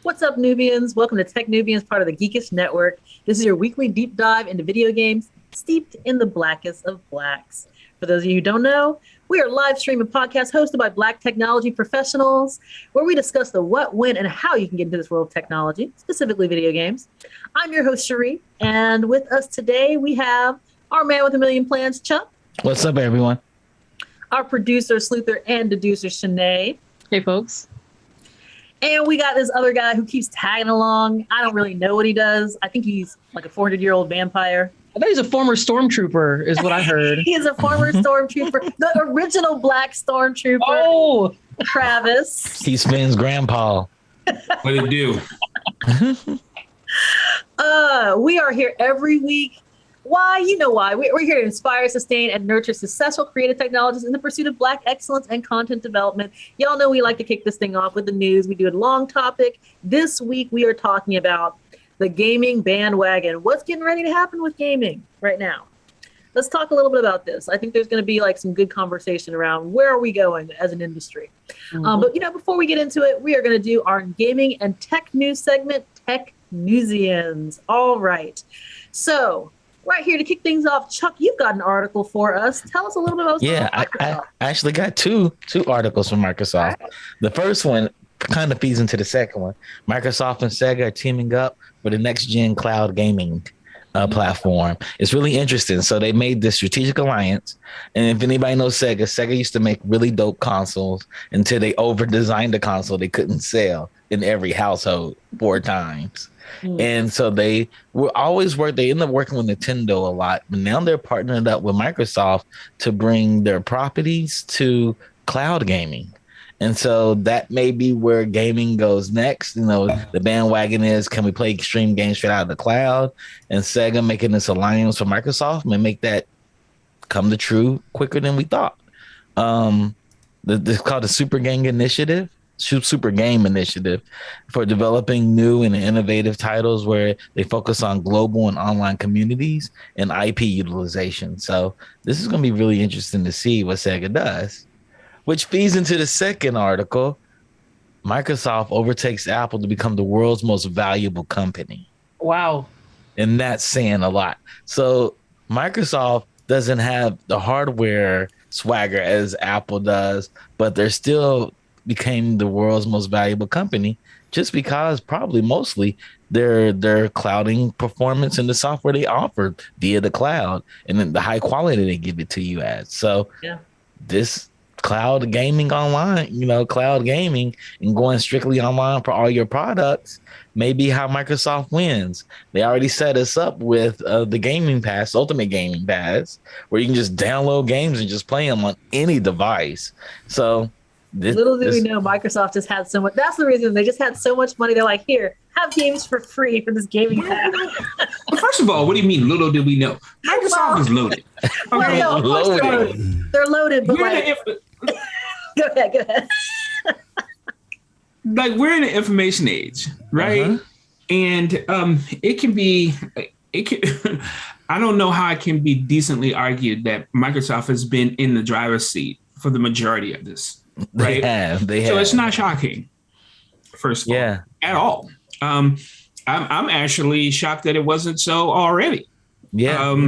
What's up, Nubians? Welcome to techn00bians, part of the Geekish Network. This is your weekly deep dive into video games steeped in the blackest of blacks. For those of you who don't know, we are a live streaming podcast hosted by Black technology professionals, where we discuss the what, when, and how you can get into this world of technology, specifically video games. I'm your host, Cherie, and with us today, we have our man with a million plans, Chuck. What's up, everyone? Our producer, sleuther, and deducer, Shanae. Hey, folks. And we got this other guy who keeps tagging along. I don't really know what he does. I think he's like a 400-year-old vampire. I thought he's a former stormtrooper, is what I heard. He is a former stormtrooper, the original black stormtrooper. Oh, Travis. He's Finn's grandpa. What it do? We are here every week. Why? You know why. We're here to inspire, sustain, and nurture successful creative technologies in the pursuit of Black excellence and content development. Y'all know we like to kick this thing off with the news. We do a long topic. This week, we are talking about the gaming bandwagon. What's getting ready to happen with gaming right now? Let's talk a little bit about this. I think there's going to be like some good conversation around where are we going as an industry. But before we get into it, we are going to do our gaming and tech news segment, techn00bians. All right. So right here to kick things off, Chuck, you've got an article for us. Tell us a little bit about I actually got two articles from Microsoft. Right. The first one kind of feeds into the second one. Microsoft and Sega are teaming up for the next gen cloud gaming platform. It's really interesting. So they made this strategic alliance. And if anybody knows Sega used to make really dope consoles until they over-designed the console they couldn't sell in every household 4 times. And so they end up working with Nintendo a lot, but now they're partnering up with Microsoft to bring their properties to cloud gaming. And so that may be where gaming goes next. You know, the bandwagon is, can we play extreme games straight out of the cloud? And Sega making this alliance with Microsoft may make that come to true quicker than we thought. It's called the Super Game Initiative for developing new and innovative titles where they focus on global and online communities and IP utilization. So this is going to be really interesting to see what Sega does, which feeds into the second article. Microsoft overtakes Apple to become the world's most valuable company. Wow. And that's saying a lot. So Microsoft doesn't have the hardware swagger as Apple does, but they're still became the world's most valuable company just because probably mostly their clouding performance and the software they offer via the cloud and then the high quality they give it to you at. So this cloud gaming online, cloud gaming and going strictly online for all your products may be how Microsoft wins. They already set us up with the Gaming Pass, Ultimate Gaming Pass, where you can just download games and just play them on any device. So little do we know, Microsoft just had so much. That's the reason they just had so much money. They're like, here, have games for free for this gaming pass. First of all, what do you mean, little do we know? Microsoft is loaded. Okay. They're loaded, but go ahead. Like, we're in an information age, right? Uh-huh. And it can I don't know how it can be decently argued that Microsoft has been in the driver's seat for the majority of this. Right. They have. So it's not shocking, first of all, at all. I'm actually shocked that it wasn't so already. Yeah.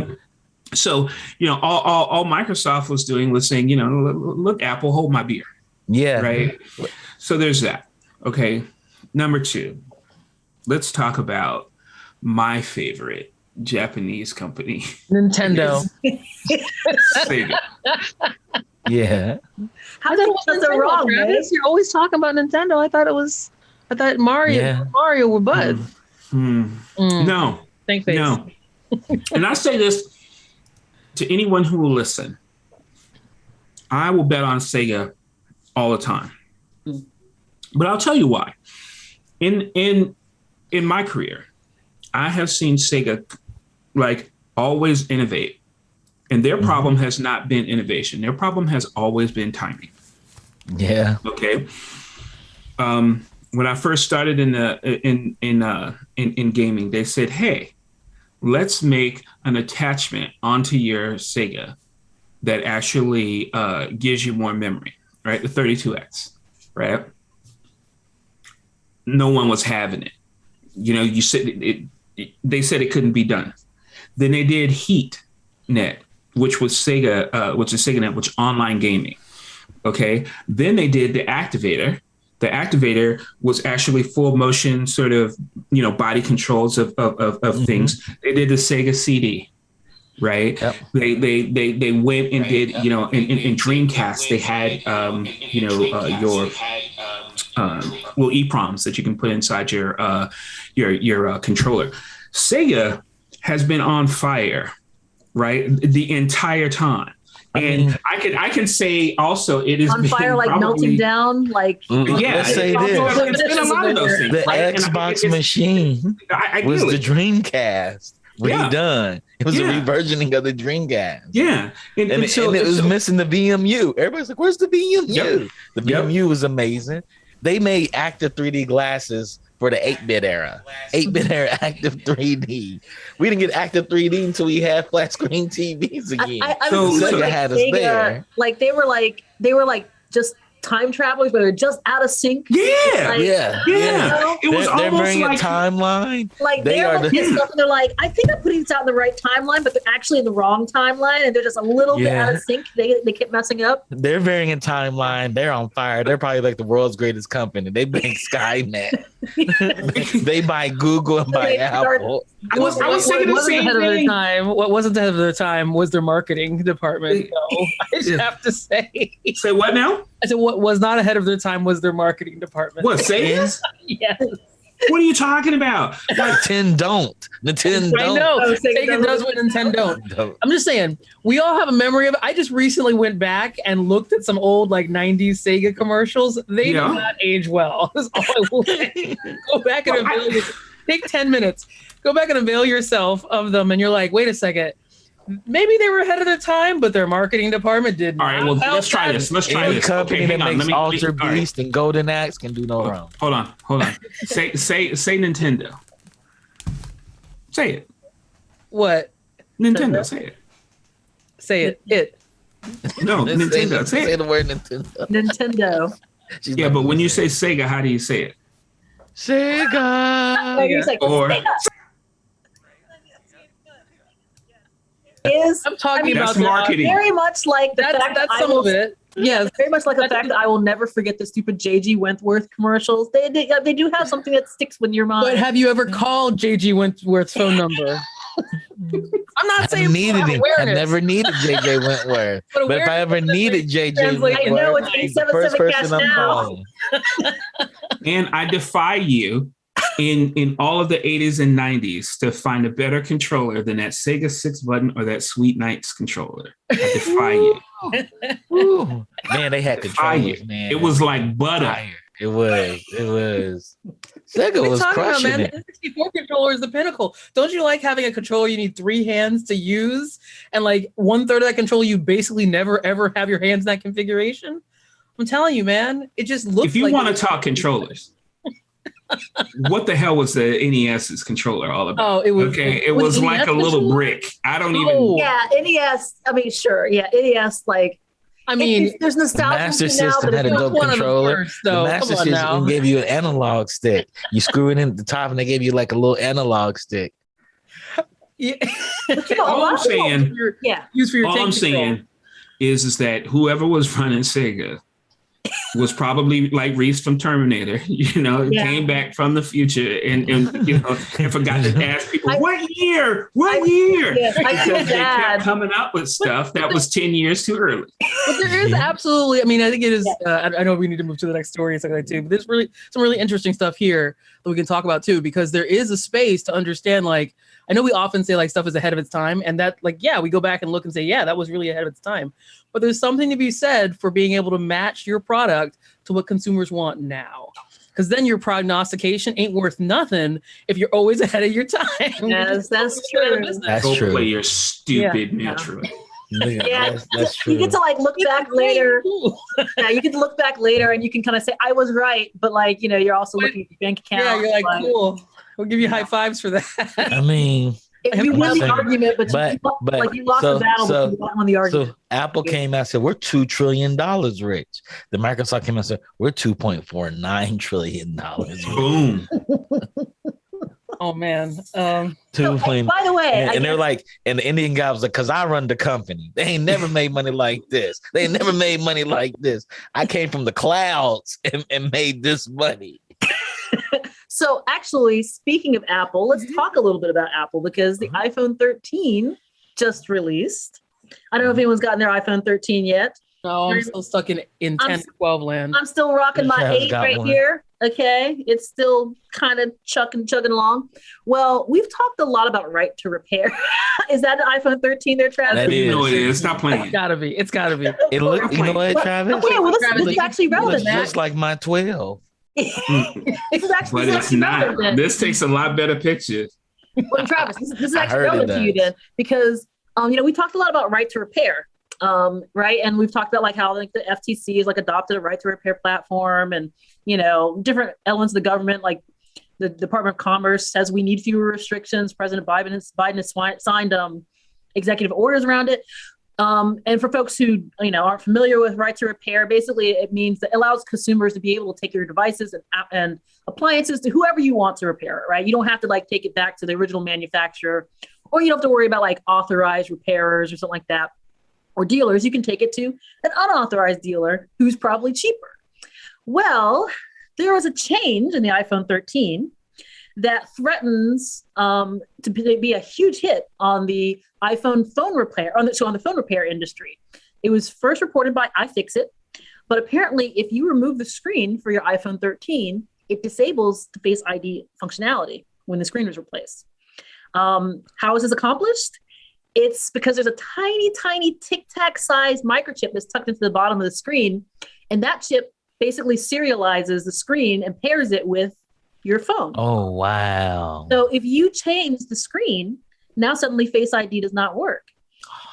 So, all Microsoft was doing was saying, look, Apple, hold my beer. Yeah. Right. So there's that. Okay. Number 2, let's talk about my favorite Japanese company. Nintendo. Sega. Yeah. How did it so wrong, Travis? You're always talking about Nintendo. I thought Mario were buds. No. Thank face. No. And I say this to anyone who will listen. I will bet on Sega all the time. But I'll tell you why. In my career, I have seen Sega always innovate. And their problem has not been innovation. Their problem has always been timing. Yeah. Okay. When I first started in gaming, they said, "Hey, let's make an attachment onto your Sega that actually gives you more memory." Right, the 32X. Right. no one was having it. You know, you said they said it couldn't be done. Then they did HeatNet, which was Sega, which is SegaNet, which is online gaming. Okay. Then they did the Activator. The Activator was actually full motion sort of, body controls of things. They did the Sega CD. Right. Yep. They went and did, in Dreamcast, they had, your little EPROMs that you can put inside your controller. Sega has been on fire, right, the entire time. And I can say also it is on fire, like melting down, like let's say this. It's been a lot of those things. The right? Xbox machine was the Dreamcast redone. It was a re-versioning of the Dreamcast. Yeah, and it was missing the VMU. Everybody's like, "Where's the VMU?" Yep. The VMU was amazing. They made active 3D glasses for the 8-bit era. 8-bit era active 3D. We didn't get active 3D until we had flat screen TVs again. Sega had us there. Like they were like just time travelers, but they're just out of sync. Yeah, It was they're bringing like, a timeline. Like they're looking stuff and they're like, I think I'm putting this out in the right timeline, but they're actually in the wrong timeline, and they're just a little bit out of sync. They keep messing up. They're varying a timeline. They're on fire. They're probably like the world's greatest company. They bring Skynet. They buy Google and buy Apple. I was thinking the same thing. What wasn't ahead of their time was their marketing department. So I just have to say. Say what now? I said what was not ahead of their time was their marketing department. What, Sega? Yes. What are you talking about? Nintendo don't. I know. Sega does what Nintendo don't. I'm just saying, we all have a memory of it. I just recently went back and looked at some old like 90s Sega commercials. They do not age well. That's all I will say. Go back and take 10 minutes. Go back and avail yourself of them, and you're like, wait a second. Maybe they were ahead of their time, but their marketing department did not. All right, well, let's try this. Any company that makes Alter Beast and Golden Axe can do no wrong. Hold on. Say Nintendo. Say it. What? Nintendo. Say it. Say it. It. No, Nintendo. Say the word Nintendo. Nintendo. Yeah, but when you say Sega, how do you say it? Sega. Or I'm talking about marketing. Very much like the fact that's some of it. Yes, very much like the fact that I will never forget the stupid J.G. Wentworth commercials. They do have something that sticks with your mind. But have you ever called J.G. Wentworth's phone number? I'm not saying I never needed J.J. Wentworth. But if I ever needed J.J. Wentworth, I know it's the first person I'm calling. And I defy you in all of the 80s and 90s to find a better controller than that Sega 6-button or that Sweet Knights controller. I defy you. Ooh. Man, they had controllers, man. It was like butter. It was. Sega was crushing it. The 64 controller is the pinnacle. Don't you like having a controller you need 3 hands to use, and like 1/3 of that controller you basically never ever have your hands in that configuration? I'm telling you, man, it just looks. If you want to talk controllers. What the hell was the NES's controller all about? Oh, it was okay. It was like a little brick. I don't even. Yeah, NES. I mean, sure. Yeah, NES. Like, I mean, there's nostalgia. The Master System had a dope controller. The Master System gave you an analog stick. You screw it in at the top, and they gave you like a little analog stick. Yeah. All I'm saying. Use for your all I'm saying is that whoever was running Sega was probably like Reese from Terminator, came back from the future and forgot to ask people, what year? Yes, because they kept coming up with stuff that was 10 years too early. But there is absolutely, I mean, I think it is, I know we need to move to the next story and stuff like that too, but there's really some really interesting stuff here that we can talk about too, because there is a space to understand, like, I know we often say like stuff is ahead of its time, and that we go back and look and say, yeah, that was really ahead of its time. But there's something to be said for being able to match your product to what consumers want now. Because then your prognostication ain't worth nothing if you're always ahead of your time. Yes, that's true. That's true. Play your stupid Metroid. Yeah, that's true. You get to like look back later. Yeah, you can look back later and you can kind of say, I was right, but like, you're also looking at your bank account. Yeah, you're like, cool. We'll give you high fives for that. I mean, You win the saying- argument, but you lost the battle, but you won the argument. So Apple came out and said, we're $2 trillion rich. The Microsoft came out and said, we're $2.49 trillion rich. Boom. Oh man. By the way, and they're like, and the Indian guy was like, because I run the company. They ain't never made money like this. They ain't never made money like this. I came from the clouds and made this money. So actually, speaking of Apple, let's talk a little bit about Apple because the iPhone 13 just released. I don't know if anyone's gotten their iPhone 13 yet. No, I'm still stuck in 10 to 12 land. I'm still rocking my 8 right here. Okay. It's still kind of chugging along. Well, we've talked a lot about right to repair. Is that an iPhone 13 there, Travis? That You know is. it is. Stop playing. It's gotta be. It look, you know what, Travis? Okay, well, this is actually It relevant. looks just like my 12. This is actually, But it's not. relevant. This takes a lot better pictures. Well, Travis, this is I actually heard it relevant to you does. then, because we talked a lot about right to repair, right? And we've talked about like how like the FTC has like adopted a right to repair platform, and different elements of the government, like the Department of Commerce says we need fewer restrictions. President Biden has signed executive orders around it. And for folks who aren't familiar with right to repair, basically it means that it allows consumers to be able to take your devices and appliances to whoever you want to repair it, right? You don't have to like take it back to the original manufacturer, or you don't have to worry about like authorized repairers or something like that, or dealers. You can take it to an unauthorized dealer who's probably cheaper. Well, there was a change in the iPhone 13 that threatens to be a huge hit on the iPhone phone repair, on the phone repair industry. It was first reported by iFixit, but apparently if you remove the screen for your iPhone 13, it disables the Face ID functionality when the screen was replaced. How is this accomplished? It's because there's a tiny, tiny tic-tac sized microchip that's tucked into the bottom of the screen, and that chip basically serializes the screen and pairs it with your phone. Oh, wow. So if you change the screen, now suddenly Face ID does not work.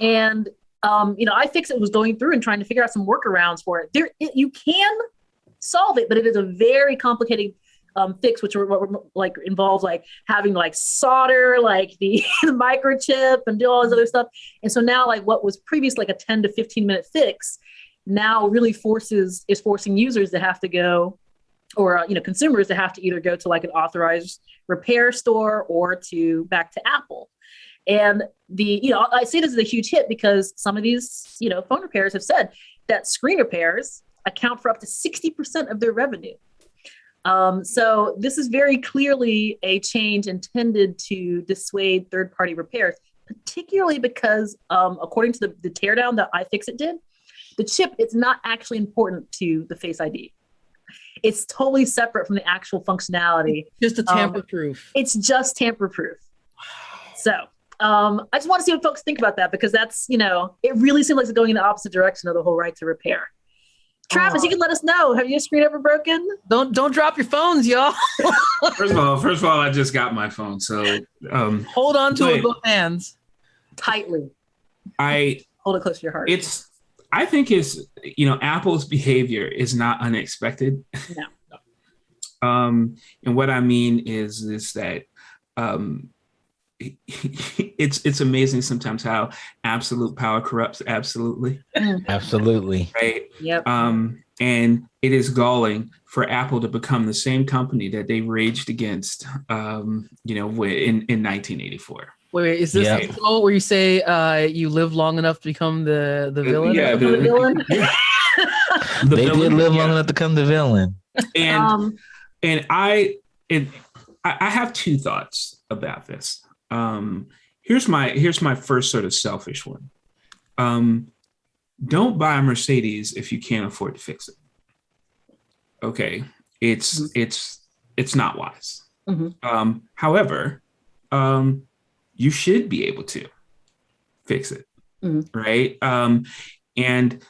And, iFixit was going through and trying to figure out some workarounds for it. You can solve it, but it is a very complicated fix, which involves like having like solder, like the microchip and do all this other stuff. And so now like what was previously like a 10 to 15 minute fix now really is forcing users to have to go, or consumers to have to either go to like an authorized repair store or back to Apple. And I say this is a huge hit because some of these phone repairers have said that screen repairs account for up to 60% of their revenue. So this is very clearly a change intended to dissuade third-party repairs, particularly because according to the teardown that iFixit did, the chip is not actually important to the Face ID. It's totally separate from the actual functionality. Just a tamper-proof. It's just tamper-proof. So I just want to see what folks think about that, because that's, it really seems like it's going in the opposite direction of the whole right to repair. Travis, you can let us know. Have your screen ever broken? Don't drop your phones, y'all. First of all, I just got my phone, so hold on to it with both hands tightly. Hold it close to your heart. I think Apple's behavior is not unexpected. No. And what I mean is that it's amazing sometimes how absolute power corrupts absolutely. Absolutely. Right. Yep. And it is galling for Apple to become the same company that they raged against, in 1984. Wait, is this the moment where you say you live long enough to become the villain? Yeah, the villain. They did live long enough to become the villain. And I have two thoughts about this. Here's my first sort of selfish one. Don't buy a Mercedes if you can't afford to fix it. Okay, it's not wise. Mm-hmm. However, you should be able to fix it, right? And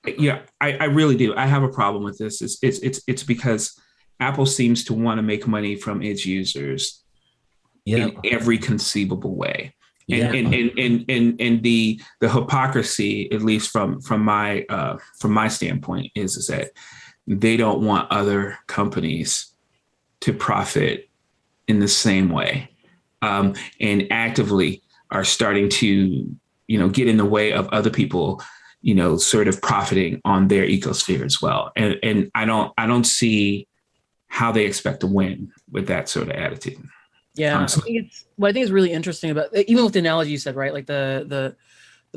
I really do. I have a problem with this. It's because Apple seems to want to make money from its users in every conceivable way. And the hypocrisy, at least from my standpoint, is that they don't want other companies to profit in the same way and actively are starting to, get in the way of other people, sort of profiting on their ecosphere as well. And I don't see how they expect to win with that sort of attitude. Yeah, honestly. I think it's really interesting about, even with the analogy you said, right? Like the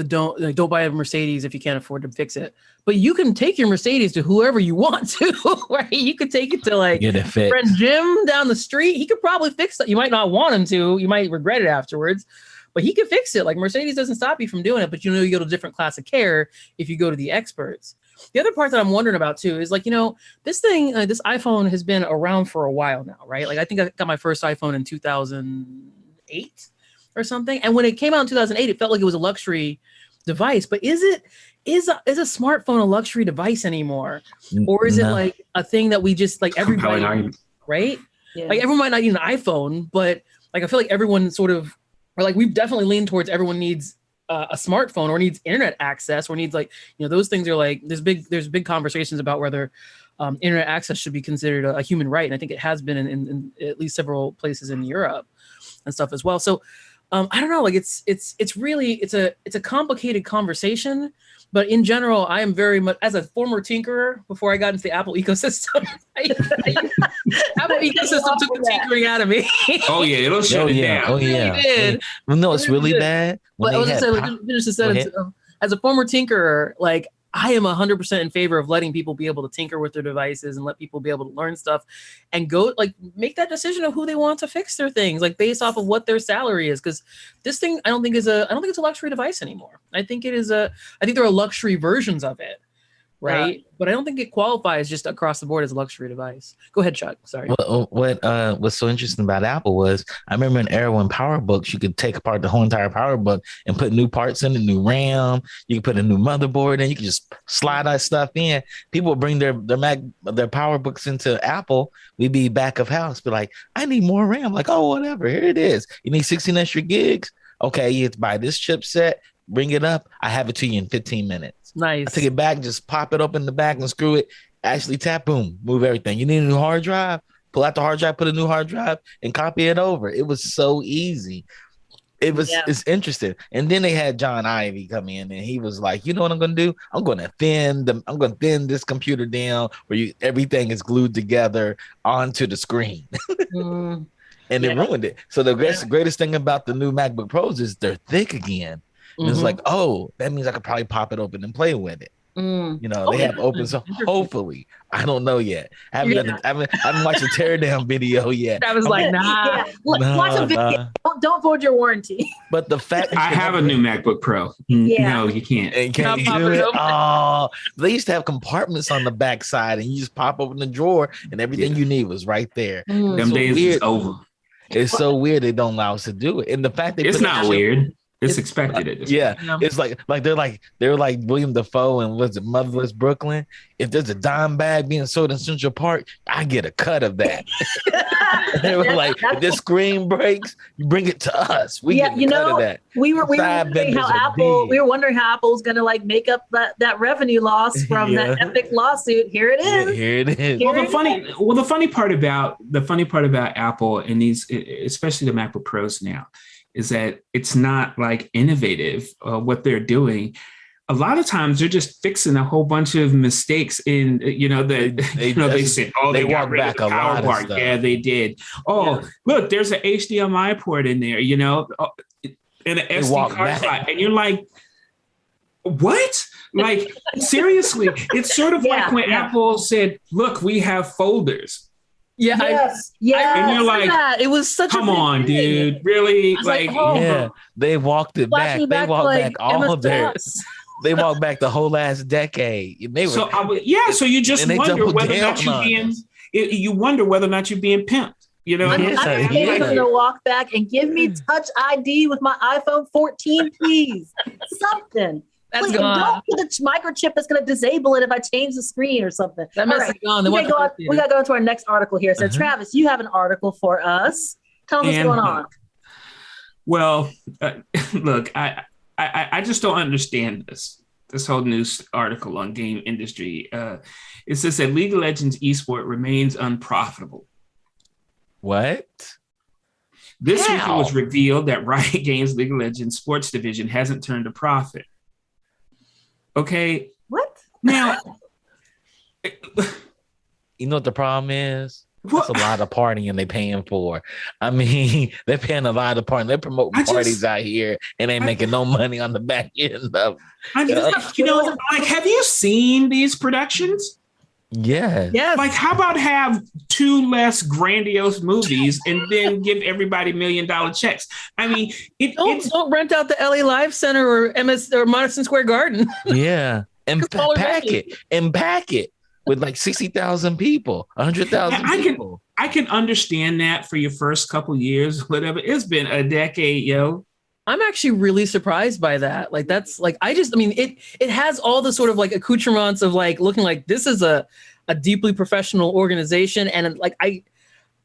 don't buy a Mercedes if you can't afford to fix it. But you can take your Mercedes to whoever you want to, right? You could take it to like friend Jim down the street. He could probably fix it. You might not want him to. You might regret it afterwards, but he could fix it. Like Mercedes doesn't stop you from doing it, but you go to a different class of care if you go to the experts. The other part that I'm wondering about too is like, this thing, this iPhone has been around for a while now, right? Like I think I got my first iPhone in 2008 or something. And when it came out in 2008, it felt like it was a luxury device, but is a smartphone a luxury device anymore? Or is it like a thing that we just like everybody, right? Yeah. Like everyone might not need an iPhone, but like, I feel like everyone sort of, or like we've definitely leaned towards everyone needs a smartphone or needs internet access or needs like, those things are like, there's big conversations about whether internet access should be considered a human right. And I think it has been in at least several places in Europe and stuff as well. So I don't know, like it's a complicated conversation, but in general, I am very much, as a former tinkerer before I got into the Apple ecosystem, Apple ecosystem took the tinkering out of me. Oh yeah, it'll shut it down. Oh yeah. It well, no, it's really bad. But I was just saying, as a former tinkerer, like I am 100% in favor of letting people be able to tinker with their devices and let people be able to learn stuff and go like make that decision of who they want to fix their things, like based off of what their salary is. Because this thing, I don't think it's a luxury device anymore. I think I think there are luxury versions of it. Right. But I don't think it qualifies just across the board as a luxury device. Go ahead, Chuck. Sorry. What's so interesting about Apple was I remember an era when PowerBooks, you could take apart the whole entire PowerBook and put new parts in, a new RAM. You could put a new motherboard in. You could just slide that stuff in. People would bring their PowerBooks into Apple. We'd be back of house, be like, I need more RAM. Like, oh, whatever. Here it is. You need 16 extra gigs. Okay, you have to buy this chipset. Bring it up. I have it to you in 15 minutes. Nice. I take it back, just pop it up in the back and screw it. Actually tap, boom, move everything. You need a new hard drive? Pull out the hard drive, put a new hard drive, and copy it over. It was so easy. It's interesting. And then they had John Ivey come in, and he was like, "You know what I'm going to do? I'm going to thin this computer down where everything is glued together onto the screen." And it ruined it. So the greatest thing about the new MacBook Pros is they're thick again. And it's like, oh, that means I could probably pop it open and play with it. They have open, so hopefully, I don't know yet. I haven't watched a teardown video yet. I was like, nah. Watch a video. Don't void your warranty. But the fact I have a new MacBook Pro. No, you can't. And can you do it? Oh, they used to have compartments on the back side, and you just pop open the drawer, and everything you need was right there. Them days is over. It's so weird they don't allow us to do it, and the fact it's not weird. It's expected at this point. It's like they're like William Dafoe and was it Motherless Brooklyn? If there's a dime bag being sold in Central Park, I get a cut of that. They were like, if this screen breaks, you bring it to us. We get a cut of that. We were wondering how Apple's gonna like make up that revenue loss from that epic lawsuit. Here it is. Here it is. The funny part about Apple and these, especially the MacBook Pros now, is that it's not like innovative what they're doing. A lot of times they're just fixing a whole bunch of mistakes in, they said, they walked back a lot of stuff. Yeah, they did. Look, there's an HDMI port in there, and an SD card slot. And you're like, what? Like, seriously, it's sort of like when Apple said, look, we have folders. Yeah, and you're like, it was such come on, dude, really? Like, they walked it back. They walked back all their. They walked back the whole last decade. So you just wonder whether or not you're being pimped. I'm gonna walk back and give me Touch ID with my iPhone 14, please. Something. That's please, gone. Don't put a microchip that's going to disable it if I change the screen or something. That mess is gone. We got to go into our next article here. So, Travis, you have an article for us. Tell us what's going on. Well, look, I just don't understand this whole news article on game industry. It says that League of Legends esport remains unprofitable. What? This week it was revealed that Riot Games League of Legends sports division hasn't turned a profit. Okay. What? Now, you know what the problem is? That's a lot of partying they paying for. I mean, they're paying a lot of partying. They're promoting parties out here and they making no money on the back end of. Like, have you seen these productions? Yeah. Yes. Like, how about have 2 less grandiose movies and then give everybody $1 million checks? I mean, don't rent out the LA Live Center or Madison Square Garden. Yeah, and pack it with like 60,000 people, 100,000 people. I can understand that for your first couple years, whatever. It's been a decade, yo. I'm actually really surprised by that. Like, that's like, it has all the sort of like accoutrements of like looking like this is a deeply professional organization. And like,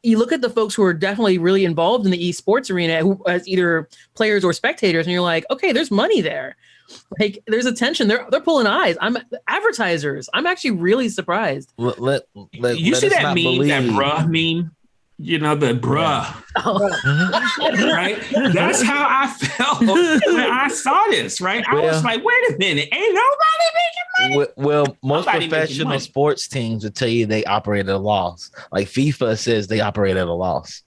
you look at the folks who are definitely really involved in the esports arena who as either players or spectators, and you're like, okay, there's money there. Like, there's attention. They're pulling eyes. I'm advertisers. I'm actually really surprised. You see that meme, that bruh meme? You know, the bruh. Right? That's how I felt when I saw this, right? I was like, wait a minute, ain't nobody making money? Well, most professional sports teams will tell you they operate at a loss. Like FIFA says they operate at a loss.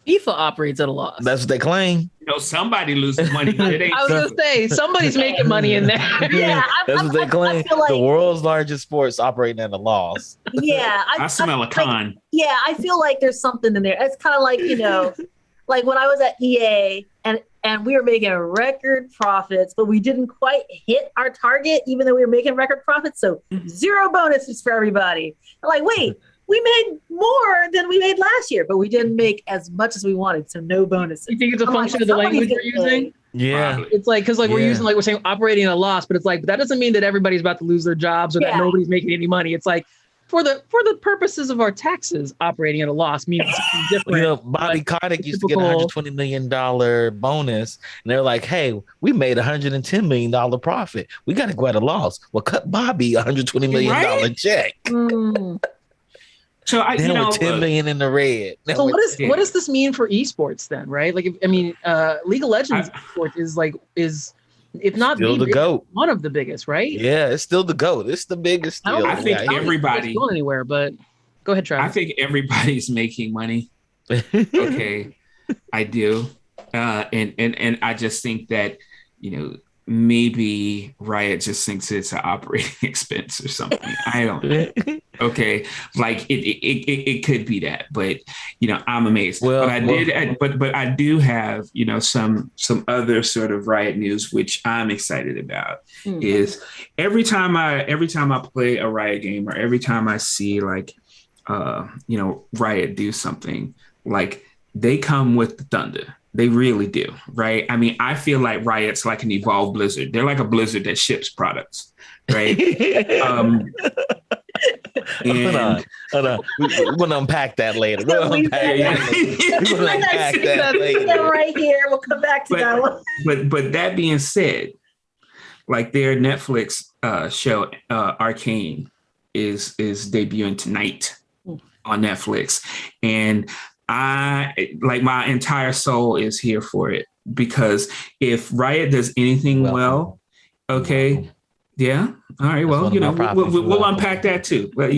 FIFA operates at a loss. That's what they claim. Somebody loses money. I was going to say, somebody's making money in there. Yeah, that's what they claim. Like, the world's largest sports operating at a loss. Yeah. I smell a con. Yeah, I feel like there's something in there. It's kind of like, like when I was at EA and we were making record profits, but we didn't quite hit our target, even though we were making record profits. So 0 bonuses for everybody. I'm like, wait. We made more than we made last year, but we didn't make as much as we wanted, so no bonuses. You think it's a function of the language we're using? Yeah. It's like, because like we're using, like we're saying operating at a loss, but it's like, that doesn't mean that everybody's about to lose their jobs or that nobody's making any money. It's like, for the purposes of our taxes, operating at a loss means something different. Bobby Kotick used to get a $120 million bonus, and they're like, hey, we made $110 million profit. We got to go at a loss. Well, cut Bobby $120 million check. So $10 million in the red. So what does this mean for esports then, right? Like, League of Legends esports is if not still the GOAT, one of the biggest, right? Yeah, it's still the GOAT. It's the biggest. I think everybody going anywhere, but go ahead, Travis. I think everybody's making money. Okay, I do, and I just think that maybe Riot just thinks it's an operating expense or something. I don't know. Okay. Like it could be that, but I'm amazed. But I do have, some other sort of Riot news, which I'm excited about is every time I play a Riot game or every time I see like, Riot do something, like they come with the thunder. They really do, right? I mean, I feel like Riot's like an evolved Blizzard. They're like a Blizzard that ships products, right? Hold on. We're going to unpack that later. We're going to unpack that later. Right here. We'll come back to that one. But that being said, like their Netflix show, Arcane, is debuting tonight on Netflix. And my entire soul is here for it, because if Riot does anything well, okay, yeah, all right, well, we'll unpack that too, but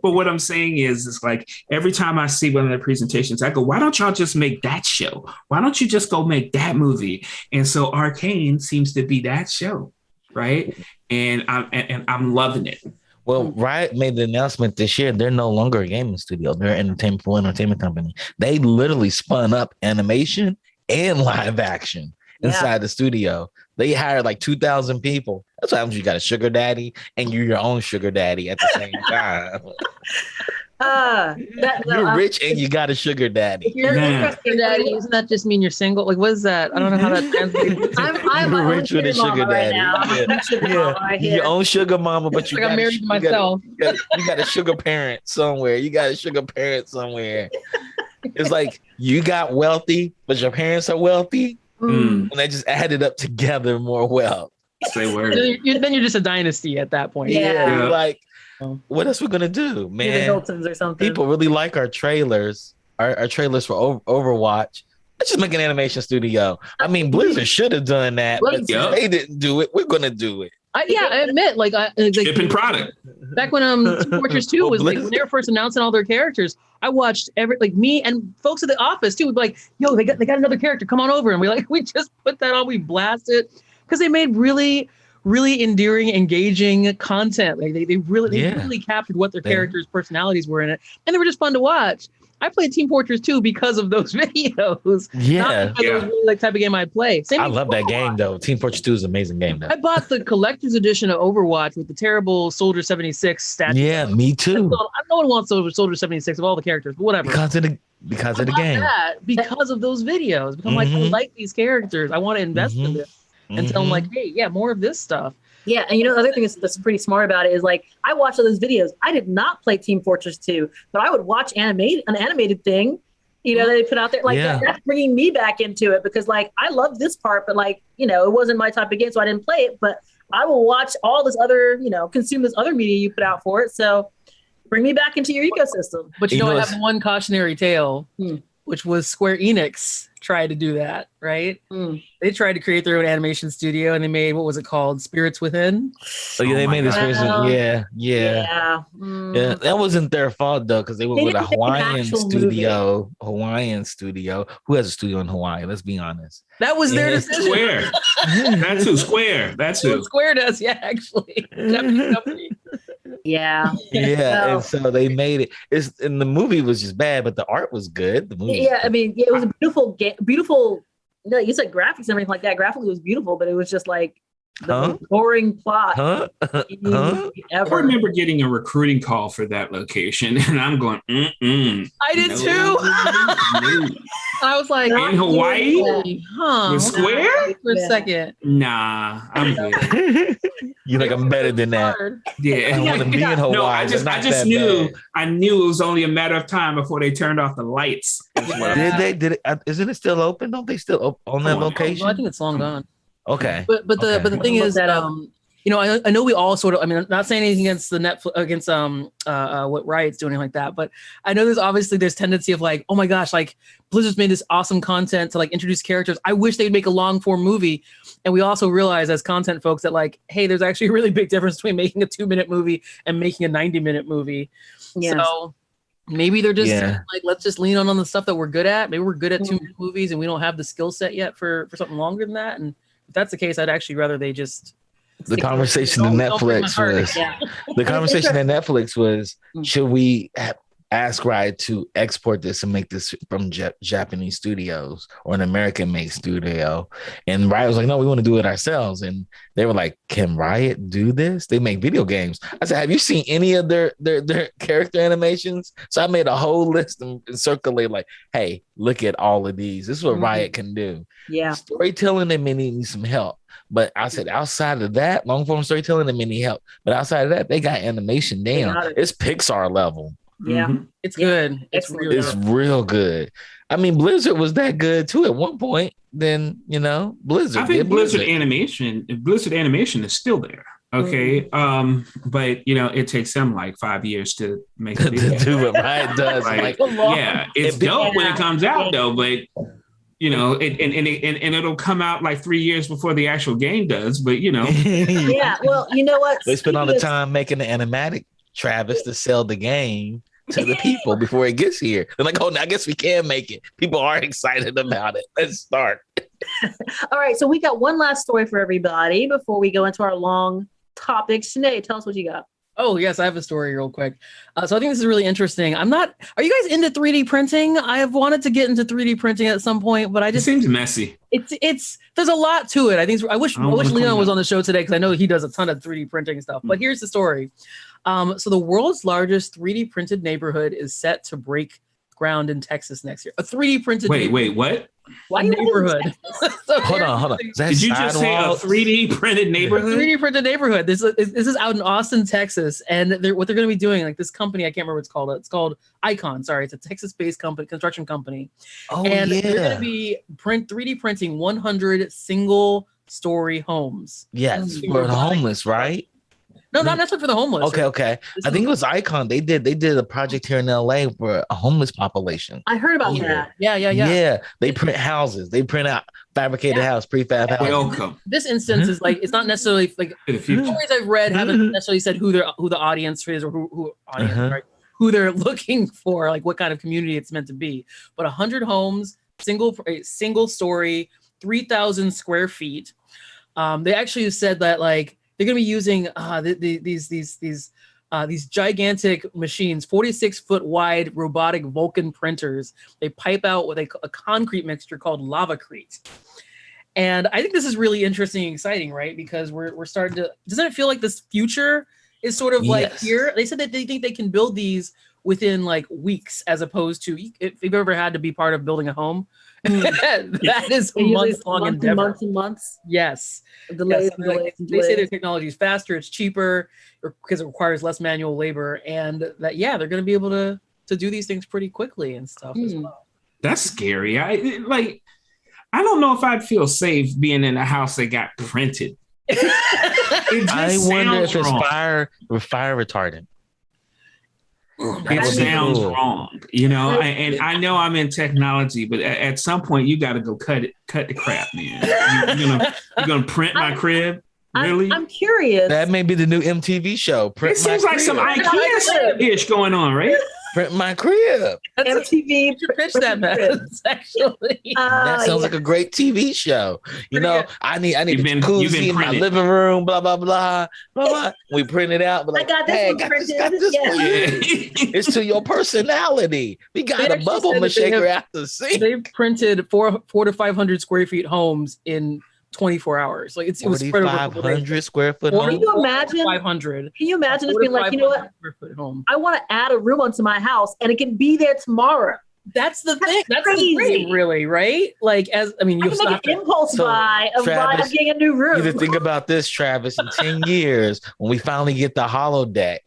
but what I'm saying is it's like every time I see one of their presentations, I go, why don't y'all just make that show? Why don't you just go make that movie? And so Arcane seems to be that show, right? And I'm loving it. Well, Riot made the announcement this year. They're no longer a gaming studio. They're an full entertainment company. They literally spun up animation and live action inside the studio. They hired like 2,000 people. That's what happens. You got a sugar daddy and you're your own sugar daddy at the same time. You're rich and you got a sugar daddy. If you're sugar daddy, doesn't that just mean you're single? Like, what is that? I don't know how that translates. I'm rich with a sugar daddy. Your own sugar mama, but I'm married to myself. You got a sugar parent somewhere. It's like you got wealthy, but your parents are wealthy, and they just added up together more wealth. Say word. Then you're just a dynasty at that point. Yeah. Like, what else we're gonna do, man? Hiltons or something. People really like our trailers, our trailers for Overwatch. Let's just make an animation studio. I mean, Blizzard should have done that, but since they didn't do it, we're gonna do it. I admit, like, shipping product. Back when Team Fortress 2 was like when they were first announcing all their characters, I watched me and folks at the office too would be like, "Yo, they got another character, come on over," and we just put that on, we blast it because they made really endearing, engaging content. Like they really captured what their characters' personalities were in it, and they were just fun to watch. I played Team Fortress 2 because of those videos. Yeah. Not because it was really like type of game I'd play. I love that game though. Team Fortress 2 is an amazing game though. I bought the collector's edition of Overwatch with the terrible Soldier 76 statue. Yeah, me too. No one wants Soldier 76 of all the characters, but whatever. Because of the game. Because of those videos. Because I'm like, I like these characters. I want to invest in this. And tell them like, hey, yeah, more of this stuff. Yeah, and the other thing that's pretty smart about it is like I watched all those videos. I did not play Team Fortress 2, but I would watch an animated thing, that they put out there. Like that's bringing me back into it because like I love this part, but like it wasn't my type of game, so I didn't play it. But I will watch all this other, consume this other media you put out for it. So bring me back into your ecosystem. But I have one cautionary tale, which was Square Enix tried to do that, right? They tried to create their own animation studio and they made, what was it called? Spirits Within. Oh yeah, they made this version. Yeah. That wasn't their fault though, because they went with a Hawaiian studio. Who has a studio in Hawaii? Let's be honest. That was their decision. Square. That's who. Square. That's who. Square does, yeah, actually. Japanese company. Yeah. And so they made it. And the movie was just bad, but the art was good. The movie. Yeah, I mean, it was a beautiful. You said graphics and everything like that. Graphically, it was beautiful, but it was just like the most boring plot. I remember getting a recruiting call for that location, and I'm going, I did too. I was like, in Hawaii? With Square? For a second. Nah, I'm good. You're like, I'm better than that. Yeah. I want to be in Hawaii. No, I just knew it was only a matter of time before they turned off the lights. Did it? Isn't it still open? Don't they still on that location? I think it's long gone. Okay. But the thing is that I know we all sort of, I mean, I'm not saying anything against the Netflix, against what Riot's doing like that, but I know there's tendency of like, oh my gosh, like Blizzard's made this awesome content to like introduce characters. I wish they'd make a long form movie. And we also realize as content folks that like, hey, there's actually a really big difference between making a 2-minute movie and making a 90-minute movie. Yes. So maybe they're just like, let's just lean on the stuff that we're good at. Maybe we're good at 2-minute movies and we don't have the skill set yet for something longer than that. And if that's the case, I'd actually rather they just the conversation in Netflix was should we ask Riot to export this and make this from Japanese studios or an American made studio? And Riot was like, no, we want to do it ourselves. And they were like, can Riot do this? They make video games. I said, have you seen any of their character animations? So I made a whole list and circulate like, hey, look at all of these. This is what Riot can do. Yeah. Storytelling, they may need some help. But I said, outside of that, long form storytelling, they may need help. But outside of that, they got animation down. It's Pixar level. Yeah, it's good. It's real good. I mean, Blizzard was that good too at one point. Then Blizzard. I think Blizzard animation is still there. Okay, but it takes them like 5 years to make it. To do what Riot does. It's dope when it comes out though, but. And it'll come out like 3 years before the actual game does, but Yeah, well, you know what? They spend all the time making the animatic Travis to sell the game to the people before it gets here. They're like, oh, I guess we can make it. People are excited about it. Let's start. All right, so we got one last story for everybody before we go into our long topics. Sinead, tell us what you got. Oh, yes, I have a story real quick. So I think this is really interesting. Are you guys into 3D printing? I have wanted to get into 3D printing at some point, but it seems messy. There's a lot to it. I wish Leon was on the show today because I know he does a ton of 3D printing stuff. But here's the story. So the world's largest 3D printed neighborhood is set to break ground in Texas next year. A 3D printed Wait, what? Why neighborhood? So hold on. Did you just say a 3D printed neighborhood? 3D printed neighborhood. This is out in Austin, Texas, and what they're going to be doing, like this company, I can't remember what it's called. It's called Icon. Sorry, it's a Texas-based construction company. Oh, and they're going to be 3D printing 100 single-story homes. Yes, for the homeless, right? No, not necessarily for the homeless. Okay. I think it was Icon. They did a project here in LA for a homeless population. I heard about that. Yeah. They print houses. They print out fabricated house, prefab houses. Welcome. This instance is like, it's not necessarily like To the future. stories I've read haven't necessarily said who the audience is or who audience, right? Who they're looking for, like what kind of community it's meant to be. But 100 homes, single story, 3,000 square feet. They actually said that like they're gonna be using these gigantic machines, 46-foot wide robotic Vulcan printers. They pipe out a concrete mixture called lavacrete. And I think this is really interesting and exciting, right? Because we're starting to, doesn't it feel like this future is sort of like here? They said that they think they can build these within like weeks, as opposed to if you've ever had to be part of building a home, that is a month-long endeavor. Months and months. Yes. Delays. They say their technology is faster, it's cheaper, because it requires less manual labor, and that they're going to be able to do these things pretty quickly and stuff as well. That's scary. I don't know if I'd feel safe being in a house that got printed. I wonder if it's fire retardant. It sounds wrong, and I know I'm in technology, but at some point you got to go cut the crap, man. You're gonna print my crib? Really? I'm curious. That may be the new MTV show. It seems like some IKEA-ish going on, right? Print my crib. MTV. You should pitch that, man. Actually, that sounds like a great TV show. I need a jacuzzi in my living room. Blah blah blah blah blah. We print it out. But like, I got this got this for you. It's to your personality. We got a bubble shaker out the sink. They've printed 400 to 500 square feet homes in 24 hours. Like it was spread over 500 square foot. Can you imagine? 500. Can you imagine just being like, you know what? I want to add a room onto my house, and it can be there tomorrow. That's the thing. That's the dream, really, right? Like, you can make an impulse buy of getting a new room. You think about this, Travis. In 10 years, when we finally get the holodeck,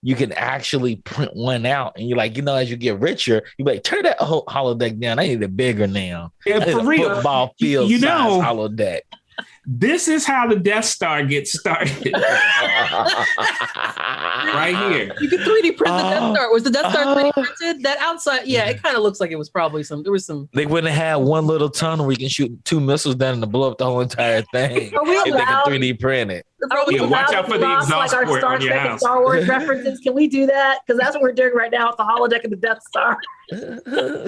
you can actually print one out, and you're like, as you get richer, you're like, turn that whole holodeck down. I need it bigger now. Yeah, for real. Football field size holodeck. This is how the Death Star gets started. Right here. You could 3D print the Death Star. Was the Death Star 3D printed? That outside, it kind of looks like it was probably there was some. They wouldn't have had one little tunnel where you can shoot 2 missiles down and blow up the whole entire thing. Are we allowed? If they can 3D print it. Watch out for the exhaust like port on your house. Star Wars references. Can we do that? Because that's what we're doing right now with the holodeck of the Death Star.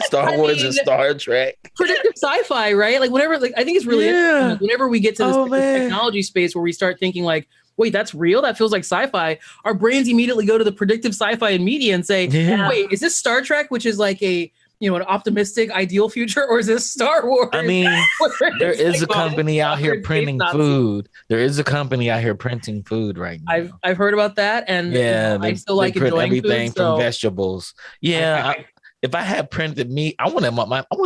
Star Wars and Star Trek. Predictive sci-fi, right? Like whenever, I think it's really interesting. Whenever we get to this technology space where we start thinking like, wait, that's real? That feels like sci-fi. Our brains immediately go to the predictive sci-fi and media and say, wait, is this Star Trek, which is like an optimistic, ideal future, or is this Star Wars? I mean, there is a company out here printing food. There is a company out here printing food right now. I've heard about that, and I still like enjoying everything food, from vegetables. Yeah. If I had printed meat, I want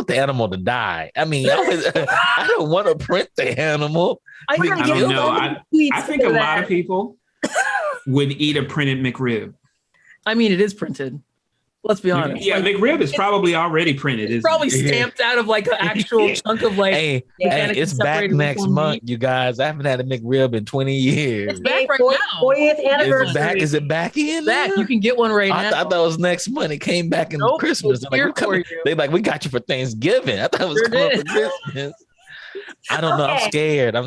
the animal to die. I mean, I don't want to print the animal. I don't know. I think a lot of people would eat a printed McRib. I mean, it is printed. Let's be honest. Yeah, McRib is probably already printed. It's probably stamped out of like an actual chunk of like. Hey, it's back next month, you guys. I haven't had a McRib in 20 years. It's back right now. 40th anniversary. Is it back in? Back. You can get one right now. I thought it was next month. It came back in Christmas. We got you for Thanksgiving. I thought it was coming for Christmas. I don't know. I'm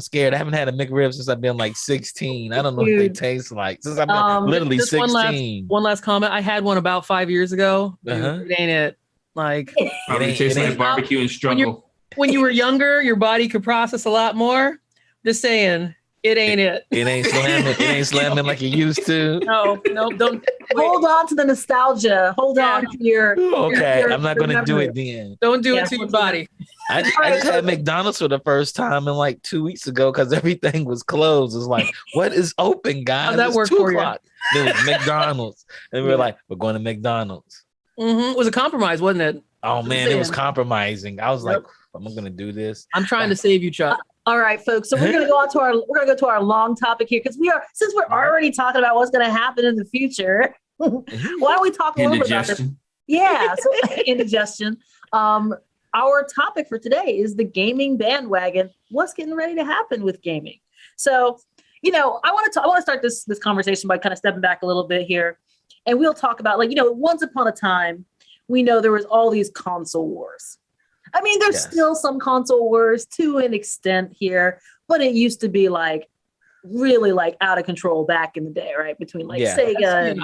scared. I haven't had a McRib since I've been like 16. I don't know what they taste like. Since I've been literally 16. One last comment. I had one about 5 years ago. It ain't it. Like it tastes like barbecue and struggle. When you were younger, your body could process a lot more. Just saying. It ain't it. It ain't slamming. It ain't slamming like it used to. No, don't. Hold on to the nostalgia. Hold on to your. Okay, I'm not going to do it then. Don't do it to your body. I just had McDonald's for the first time in like 2 weeks ago because everything was closed. It's like, what is open, guys? How'd that work for you? It was McDonald's, and we were like, we're going to McDonald's. It was a compromise, wasn't it? Oh man, it was compromising. I was like, I'm going to do this. I'm trying to save you, Chuck. All right, folks. So we're going to go to our long topic here because since we're already talking about what's going to happen in the future. Why don't we talk a little bit about this? Yeah, so indigestion. Our topic for today is the gaming bandwagon. What's getting ready to happen with gaming? So, I want to start this conversation by kind of stepping back a little bit here, and we'll talk about once upon a time, we know there was all these console wars. I mean, there's still some console wars to an extent here, but it used to be like really like out of control back in the day, right? Between like Sega and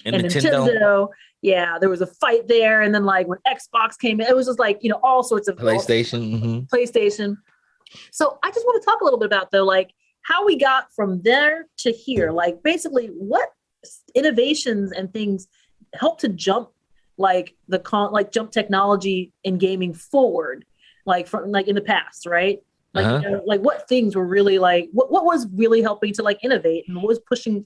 Nintendo. Yeah, there was a fight there, and then like when Xbox came in, it was just like all sorts of PlayStation. So I just want to talk a little bit about though, like how we got from there to here. Like basically, what innovations and things helped to jump jump technology in gaming forward, like from like in the past, right? Like like what things were really like what was really helping to like innovate and what was pushing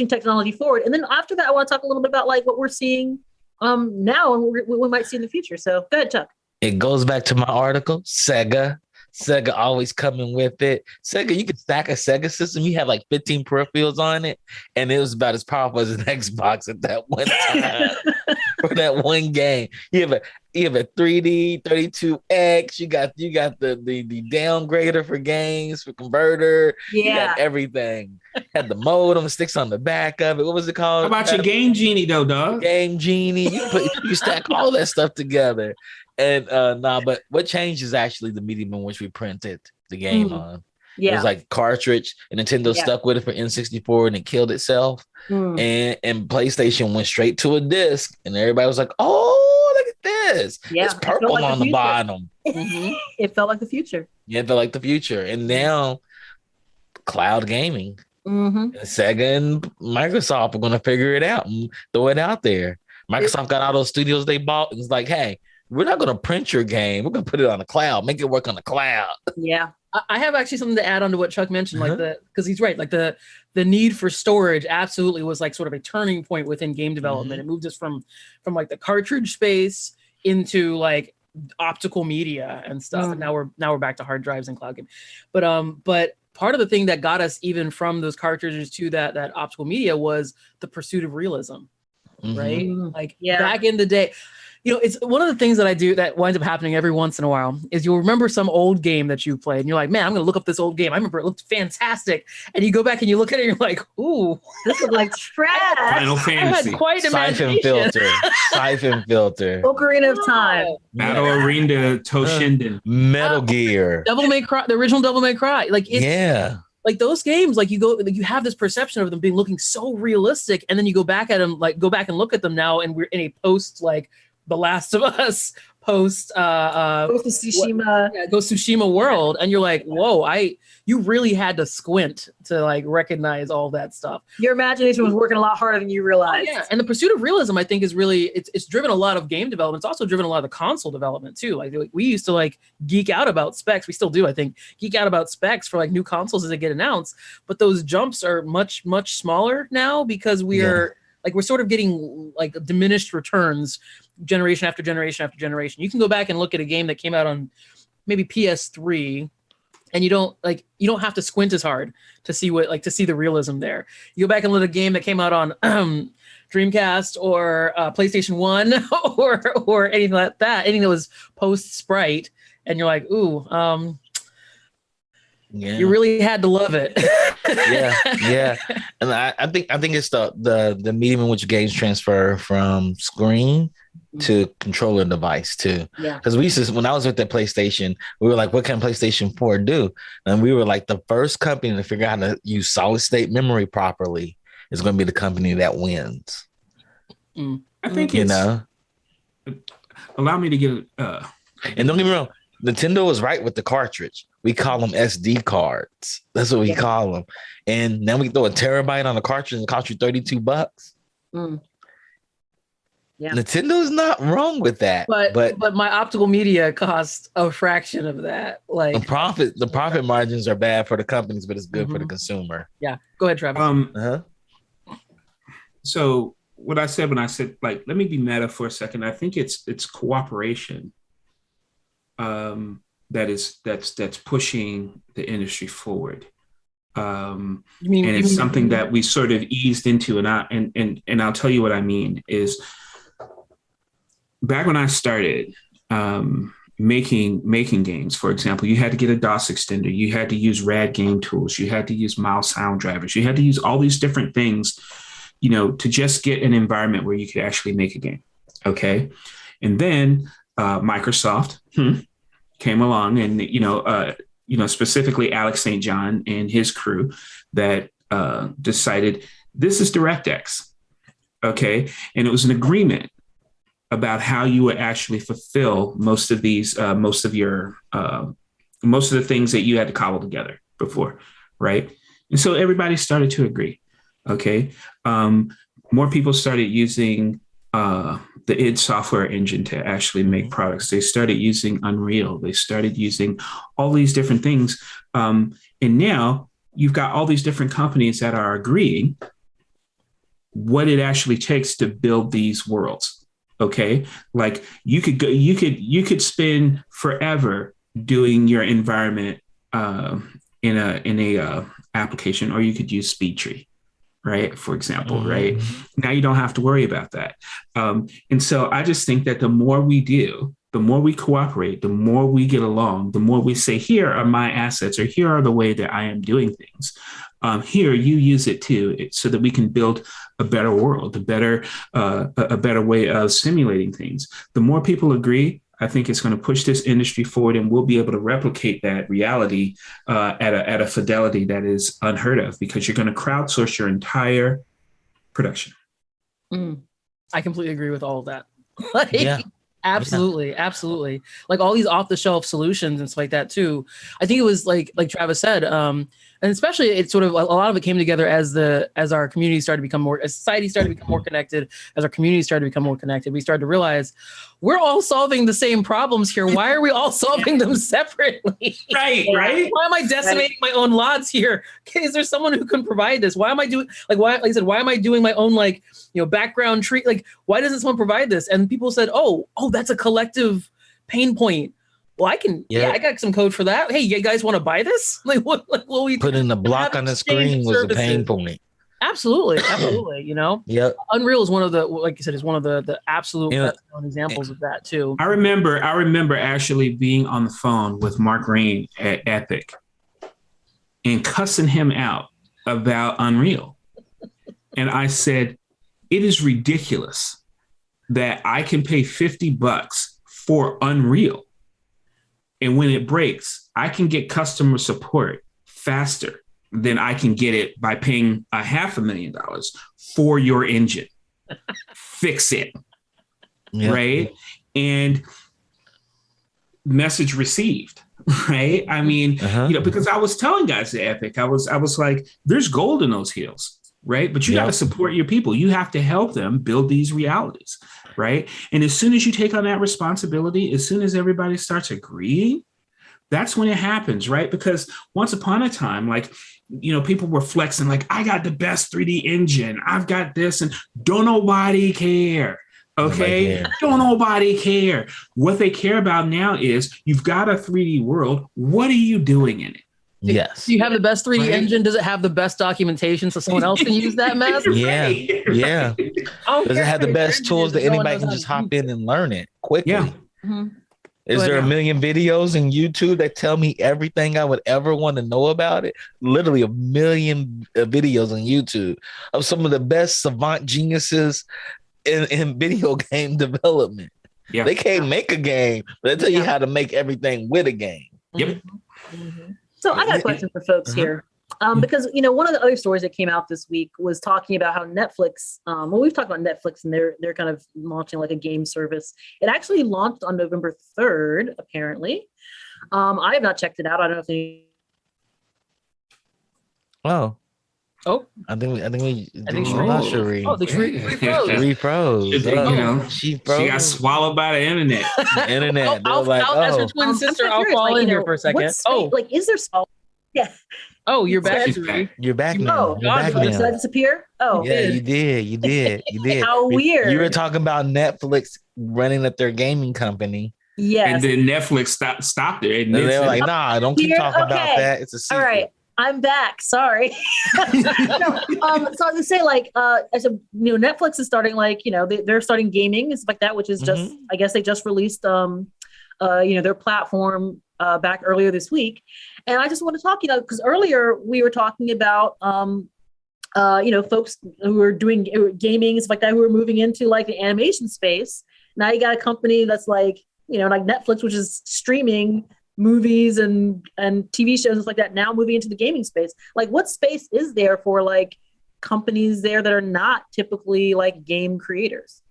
technology forward. And then after that, I want to talk a little bit about like what we're seeing now and what we might see in the future. So go ahead, Chuck. It goes back to my article. Sega always coming with it. Sega, you could stack a Sega system. You have like 15 peripherals on it, and it was about as powerful as an Xbox at that one time for that one game. You have a 3D 32X. You got the downgrader for games, for converter. Yeah, you got everything. Had the modem sticks on the back of it. What was it called? How about your Game Genie though, dog? Game Genie. You stack all that stuff together. And but what changed is actually the medium in which we printed the game on. Yeah. It was like cartridge, and Nintendo stuck with it for N64 and it killed itself. And PlayStation went straight to a disc, and everybody was like, oh, look at this. Yeah, it's purple on the bottom. It felt like the future. Yeah, it felt like the future. And now cloud gaming. Sega and Microsoft are going to figure it out and throw it out there. Microsoft got all those studios they bought and it's like, hey, we're not going to print your game. We're going to put it on the cloud, make it work on the cloud. Yeah. I have actually something to add on to what Chuck mentioned, because he's right. Like the need for storage absolutely was like sort of a turning point within game development. It moved us from like the cartridge space into like optical media and stuff. And now we're back to hard drives and cloud game. But part of the thing that got us even from those cartridges to that optical media was the pursuit of realism, right? Like back in the day. It's one of the things that I do that winds up happening every once in a while is you'll remember some old game that you played and you're like, man, I'm going to look up this old game. I remember it looked fantastic. And you go back and you look at it and you're like, ooh, this is like trash. Final Fantasy. I had quite Siphon filter. Ocarina of Time. Battle Arena Toshinden. Metal Gear. Devil May Cry, the original Devil May Cry. Like like those games, like you have this perception of them being looking so realistic, and then you go back and look at them now, and we're in a post like The Last of Us, post Ghost of Tsushima, Ghost of Tsushima world, and you're like, whoa, you really had to squint to like recognize all that stuff. Your imagination was working a lot harder than you realized. Yeah, and the pursuit of realism, I think, is really it's driven a lot of game development. It's also driven a lot of the console development too. Like we used to like geek out about specs. We still do, I think, geek out about specs for like new consoles as they get announced. But those jumps are much smaller now because we're sort of getting like diminished returns generation after generation after generation. You can go back and look at a game that came out on maybe PS3 and you don't have to squint as hard to see the realism there. You go back and look at a game that came out on Dreamcast or PlayStation 1 or anything like that, anything that was post Sprite, and you're like, ooh, you really had to love it. yeah. And I think it's the medium in which games transfer from screen to controller device too. Yeah. Because we used to, when I was with the PlayStation, we were like, what can PlayStation 4 do? And we were like the first company to figure out how to use solid state memory properly is going to be the company that wins. I think allow me to get and don't get me wrong, Nintendo was right with the cartridge. We call them SD cards. That's what we call them. And now we throw a terabyte on a cartridge and it costs you $32. Yeah. Nintendo's not wrong with that. But my optical media costs a fraction of that. Like the profit margins are bad for the companies, but it's good for the consumer. Yeah. Go ahead, Travis. So what I said when I said, like, let me be meta for a second. I think it's cooperation that's pushing the industry forward. And it's something that we sort of eased into, and I'll tell you what I mean is back when I started, making games. For example, you had to get a DOS extender, you had to use RAD game tools, you had to use mouse sound drivers, you had to use all these different things, to just get an environment where you could actually make a game. Okay. And then Microsoft came along, and specifically Alex St. John and his crew that decided this is DirectX. Okay. And it was an agreement about how you would actually fulfill most of the things that you had to cobble together before, right? And so everybody started to agree. Okay, more people started using the id Software engine to actually make products. They started using Unreal. They started using all these different things, and now you've got all these different companies that are agreeing what it actually takes to build these worlds. Okay, like you could spend forever doing your environment in a application, or you could use SpeedTree, right? For example, right? Now you don't have to worry about that. And so I just think that the more we do, the more we cooperate, the more we get along, the more we say, here are my assets, or here are the way that I am doing things. Here, you use it too, so that we can build a better world, a better way of simulating things. The more people agree, I think it's going to push this industry forward, and we'll be able to replicate that reality at a fidelity that is unheard of, because you're going to crowdsource your entire production. I completely agree with all of that. Absolutely. Like all these off-the-shelf solutions and stuff like that too. I think it was like Travis said, and especially it's sort of a lot of it came together as our community started to become more, as society started to become more connected, as our community started to become more connected. We started to realize we're all solving the same problems here. Why are we all solving them separately? Right. Why am I decimating my own lots here? Okay, is there someone who can provide this? Why am I doing like I said, why am I doing my own background tree? Like, why doesn't someone provide this? And people said, oh, that's a collective pain point. Well, I got some code for that. Hey, you guys want to buy this? Like, what? Like, well, we putting the block on the screen was a pain point. Absolutely. Yep. Unreal is one of the, like you said, is one of the absolute best known examples of that too. I remember actually being on the phone with Mark Rain at Epic and cussing him out about Unreal, and I said, it is ridiculous that I can pay $50 for Unreal, and when it breaks, I can get customer support faster than I can get it by paying $500,000 for your engine. Fix it. Yep. Right? And message received. Right? I mean, because I was telling guys at Epic, I was like, there's gold in those hills. Right? But you got to support your people. You have to help them build these realities. Right? And as soon as you take on that responsibility, as soon as everybody starts agreeing, that's when it happens, right? Because once upon a time, people were flexing, like, I got the best 3D engine. I've got this, and don't nobody care. Okay? Don't nobody care. What they care about now is you've got a 3D world. What are you doing in it? Yes. Do you have the best 3D engine? Does it have the best documentation so someone else can use that mess? Yeah. Does it have the best tools that anybody can just hop in and learn it quickly? Yeah. Mm-hmm. Is there a million videos in YouTube that tell me everything I would ever want to know about it? Literally a million videos on YouTube of some of the best savant geniuses in video game development. Yeah. They can't make a game, but they tell you how to make everything with a game. Yep. Mm-hmm. So I got a question for folks here. Because, one of the other stories that came out this week was talking about how Netflix, we've talked about Netflix and they're kind of launching like a game service. It actually launched on November 3rd, apparently. I have not checked it out. I don't know if any. Oh. I think Sheree. Oh, the Sheree froze. She got swallowed by the internet. As her twin sister, I'll fall in here for a second. Is there? Yeah. Oh, you're back. You're back now. Did I disappear? Oh, yeah, you did. How weird. You were talking about Netflix running up their gaming company. Yes. And then Netflix stopped it. And they were like, nah, don't keep talking about that. It's a secret. All right. I'm back. Sorry. So I was gonna say, I said, Netflix is starting, they're starting gaming and stuff like that, which is just, I guess they just released their platform back earlier this week. And I just want to talk, because earlier we were talking about, folks who are doing gaming and stuff like that, who are moving into like the animation space. Now you got a company that's like, like Netflix, which is streaming movies and TV shows and stuff like that, now moving into the gaming space. Like, what space is there for like companies there that are not typically like game creators?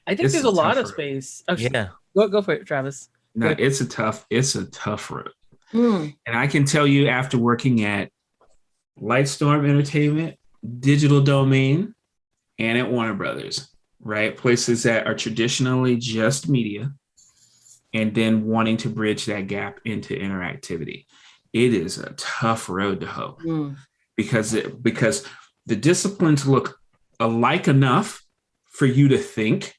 I think there's a lot of space. Yeah. Go for it, Travis. No, it's a tough road. And I can tell you, after working at Lightstorm Entertainment, Digital Domain, and at Warner Brothers, right? Places that are traditionally just media, and then wanting to bridge that gap into interactivity. It is a tough road to hoe because the disciplines look alike enough for you to think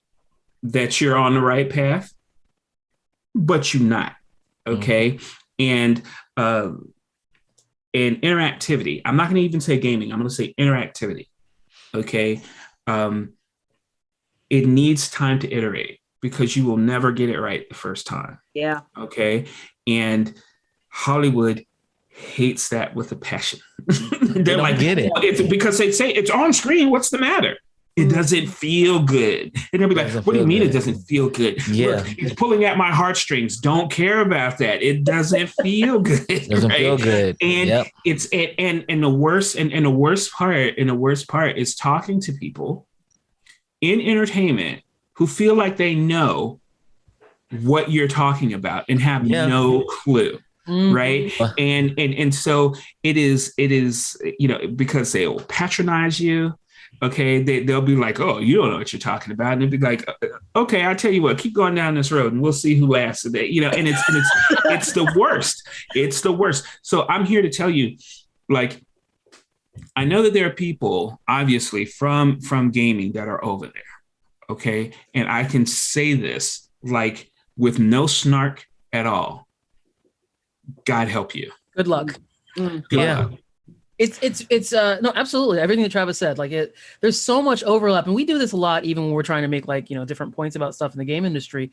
that you're on the right path, but you're not. Okay. And interactivity, I'm not going to even say gaming, I'm going to say interactivity. Okay. It needs time to iterate because you will never get it right the first time. Yeah. Okay. And Hollywood hates that with a passion. They're like, get it. It's because they say it's on screen. What's the matter? It doesn't feel good. And they'll be like, what do you mean it doesn't feel good? Yeah. Look, it's pulling at my heartstrings. Don't care about that. It doesn't feel good. It doesn't feel good. And it's and the worst part is talking to people in entertainment who feel like they know what you're talking about and have no clue. Right. And so it is, because they will patronize you. Okay. They'll be like, oh, you don't know what you're talking about. And they'll be like, okay, I'll tell you what, keep going down this road and we'll see who laughs today. And it's the worst. It's the worst. So I'm here to tell you, like, I know that there are people obviously from gaming that are over there. Okay. And I can say this like with no snark at all. God help you. Good luck. Good luck. It's no, absolutely everything that Travis said. Like there's so much overlap, and we do this a lot, even when we're trying to make like different points about stuff in the game industry.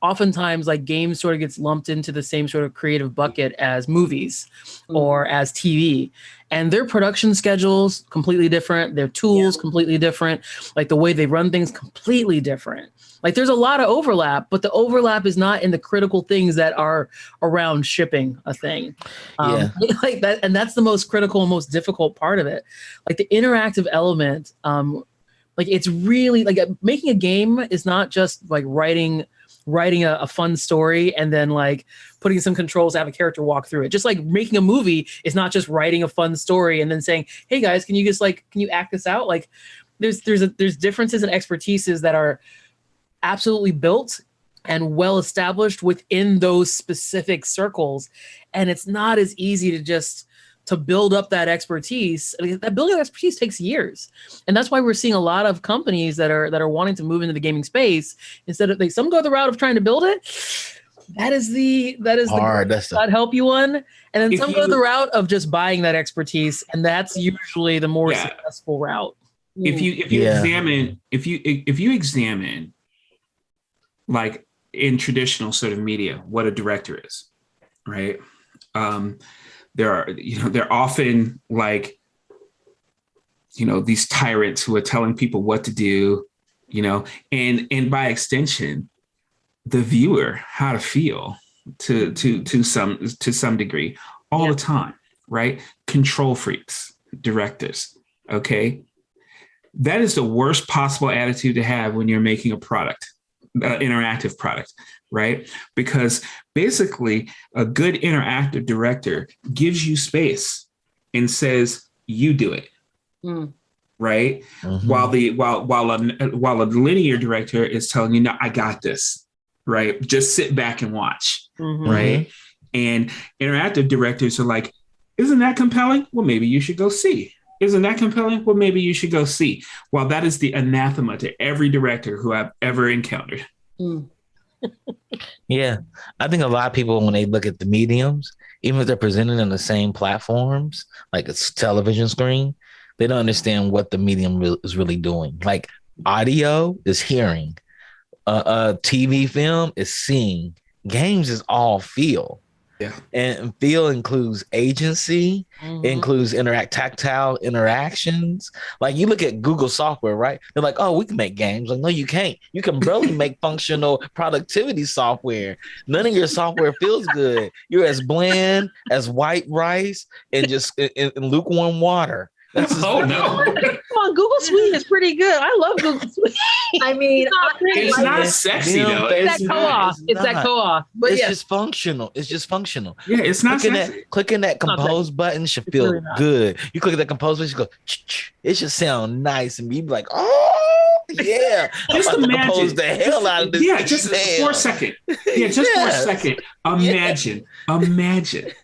Oftentimes, like games sort of gets lumped into the same sort of creative bucket as movies or as TV, and their production schedules completely different. Their tools completely different. Like the way they run things completely different. Like there's a lot of overlap, but the overlap is not in the critical things that are around shipping a thing. Like that, and that's the most critical and most difficult part of it. Like the interactive element, like it's really like making a game is not just like writing a fun story and then like putting some controls to have a character walk through it. Just like making a movie is not just writing a fun story and then saying, hey guys, can you act this out? Like there's differences and expertises that are absolutely built and well established within those specific circles. And it's not as easy to build up that expertise. I mean, that building of expertise takes years. And that's why we're seeing a lot of companies that are wanting to move into the gaming space. Instead of some go the route of trying to build it. That is hard. The God help you one. And then some go the route of just buying that expertise. And that's usually the more successful route. If you examine like in traditional sort of media, what a director is, right? They're often like, these tyrants who are telling people what to do, and by extension, the viewer how to feel to some degree all the time, right? Control freaks, directors, okay? That is the worst possible attitude to have when you're making a product. Interactive product, right? Because basically a good interactive director gives you space and says, you do it. Right. Mm-hmm. While a linear director is telling you, no, I got this, right? Just sit back and watch. Mm-hmm. Right. And interactive directors are like, isn't that compelling? Well, maybe you should go see. Isn't that compelling? Well, maybe you should go see. Well, that is the anathema to every director who I've ever encountered. Yeah. I think a lot of people, when they look at the mediums, even if they're presented on the same platforms, like a television screen, they don't understand what the medium is really doing. Like audio is hearing, a TV film is seeing, games is all feel. Yeah. And feel includes agency, includes tactile interactions. Like you look at Google software, right? They're like, oh, we can make games. Like, no, you can't. You can barely make functional productivity software. None of your software feels good. You're as bland as white rice and just in lukewarm water. That's Oh no. Come on, Google Suite is pretty good. I love Google Suite. I mean, It's not sexy though. It's that co-op. It's that co-op. But it's yes. just functional. It's just functional. Yeah, it's not sexy. Clicking that compose button should feel really not. good. You click that compose button, you go, it should sound nice and be like, oh yeah. Just I'm about to imagine. compose the hell out of this. Yeah, just for a second. Yeah, just for a second. Imagine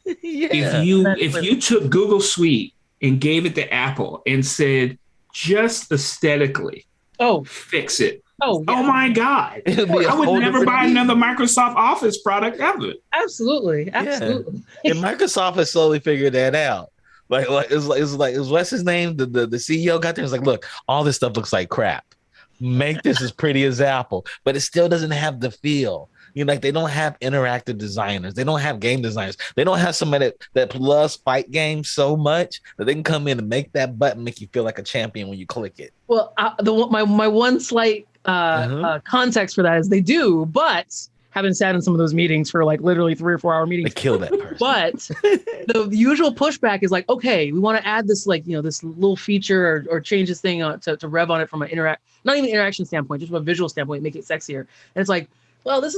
if you took Google Suite and gave it to Apple and said, just aesthetically, fix it. Oh my God. I would never buy another Microsoft Office product ever. Absolutely. And Microsoft has slowly figured that out. Like it's what's his name? The CEO got there. It's like, look, all this stuff looks like crap. Make this as pretty as Apple, but it still doesn't have the feel. You know, like they don't have interactive designers. They don't have game designers. They don't have somebody that loves fight games so much that they can come in and make that button make you feel like a champion when you click it. Well, my one slight context for that is they do, but having sat in some of those meetings for like literally 3 or 4 hour meetings, they kill that person. But the usual pushback is like, okay, we want to add this this little feature or change this thing to rev on it from an not even interaction standpoint, just from a visual standpoint, make it sexier. And it's like, well, this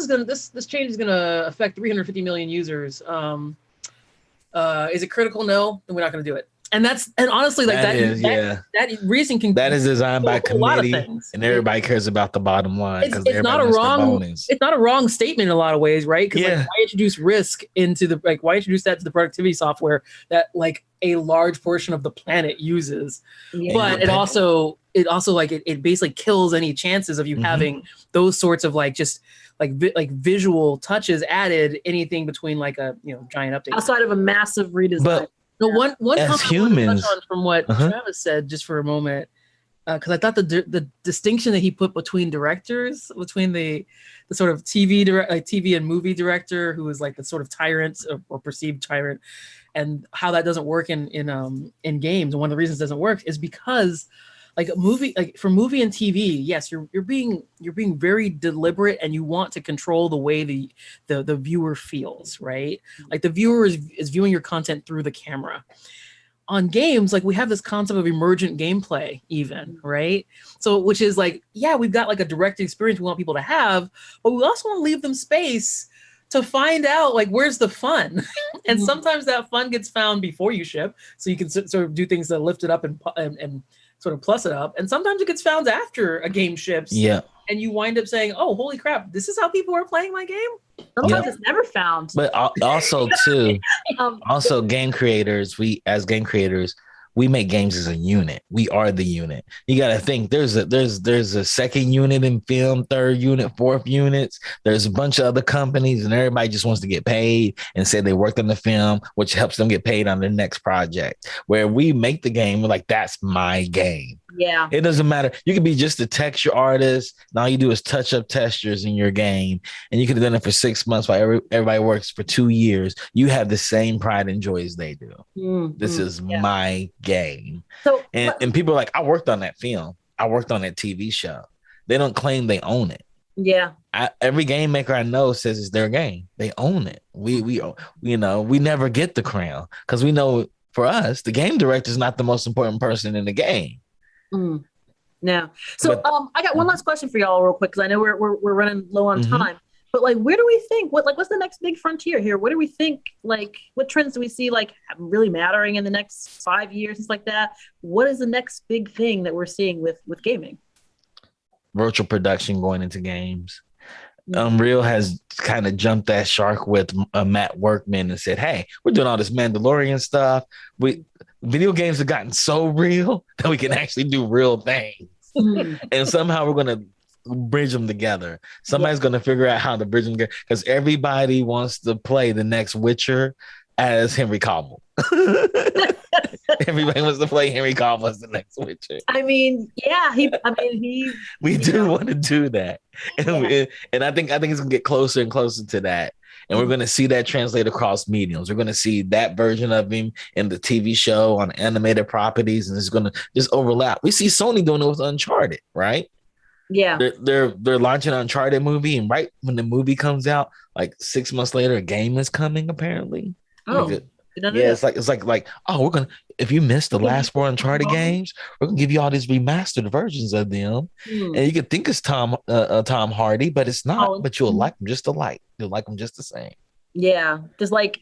change is gonna affect 350 million users. Is it critical? No, then we're not gonna do it. And honestly, like that reason can that is designed by committee, and everybody cares about the bottom line. It's not a wrong statement in a lot of ways, right? Because why introduce risk into why introduce that to the productivity software that like a large portion of the planet uses, but it also it basically kills any chances of you having those sorts of visual touches added anything between like a giant update outside of a massive redesign. But one as humans, touch on from what Travis said just for a moment, because I thought the distinction that he put between directors, between the sort of TV and movie director who is like the sort of tyrant or perceived tyrant, and how that doesn't work in games. And one of the reasons it doesn't work is because for movie and TV, yes, you're being very deliberate, and you want to control the way the viewer feels, right? Like the viewer is viewing your content through the camera. On games, like we have this concept of emergent gameplay, even, right? So, which is like, yeah, we've got like a direct experience we want people to have, but we also want to leave them space to find out like where's the fun. And sometimes that fun gets found before you ship, so you can sort of do things that lift it up and sort of plus it up. And sometimes it gets found after a game ships. Yeah. And you wind up saying, oh, holy crap, this is how people are playing my game? Sometimes it's never found. But also, too, game creators, we make games as a unit. We are the unit. You got to think there's a second unit in film, third unit, fourth units. There's a bunch of other companies, and everybody just wants to get paid and say they worked on the film, which helps them get paid on their next project. Where we make the game, we're like, that's my game. Yeah. It doesn't matter. You could be just a texture artist, and all you do is touch up textures in your game, and you could have done it for 6 months while everybody works for 2 years. You have the same pride and joy as they do. This is my game. So, and people are like, I worked on that film. I worked on that TV show. They don't claim they own it. Yeah. Every game maker I know says it's their game. They own it. We never get the crown because we know for us, the game director is not the most important person in the game. No. So I got one last question for y'all real quick, because I know we're running low on time. But like, where do we think what's the next big frontier here? What do we think, like, what trends do we see like really mattering in the next 5 years, things like that? What is the next big thing that we're seeing with gaming? Virtual production going into games. Unreal has kind of jumped that shark with Matt Workman and said, hey, we're doing all this Mandalorian stuff. Video games have gotten so real that we can actually do real things. And somehow we're going to bridge them together. Somebody's going to figure out how to bridge them together, because everybody wants to play the next Witcher as Henry Cavill. Everybody wants to play Henry Cavill as the next Witcher. I mean, yeah, he. We do want to do that, and I think it's gonna get closer and closer to that, and we're gonna see that translate across mediums. We're gonna see that version of him in the TV show on animated properties, and it's gonna just overlap. We see Sony doing it with Uncharted, right? Yeah, they're launching an Uncharted movie, and right when the movie comes out, like 6 months later, a game is coming. Apparently, it's like oh, we're gonna. If you missed the last 4 Uncharted games, we're gonna give you all these remastered versions of them, and you could think it's Tom Hardy, but it's not. But you'll like them just alike. You'll like them just the same. Yeah, just like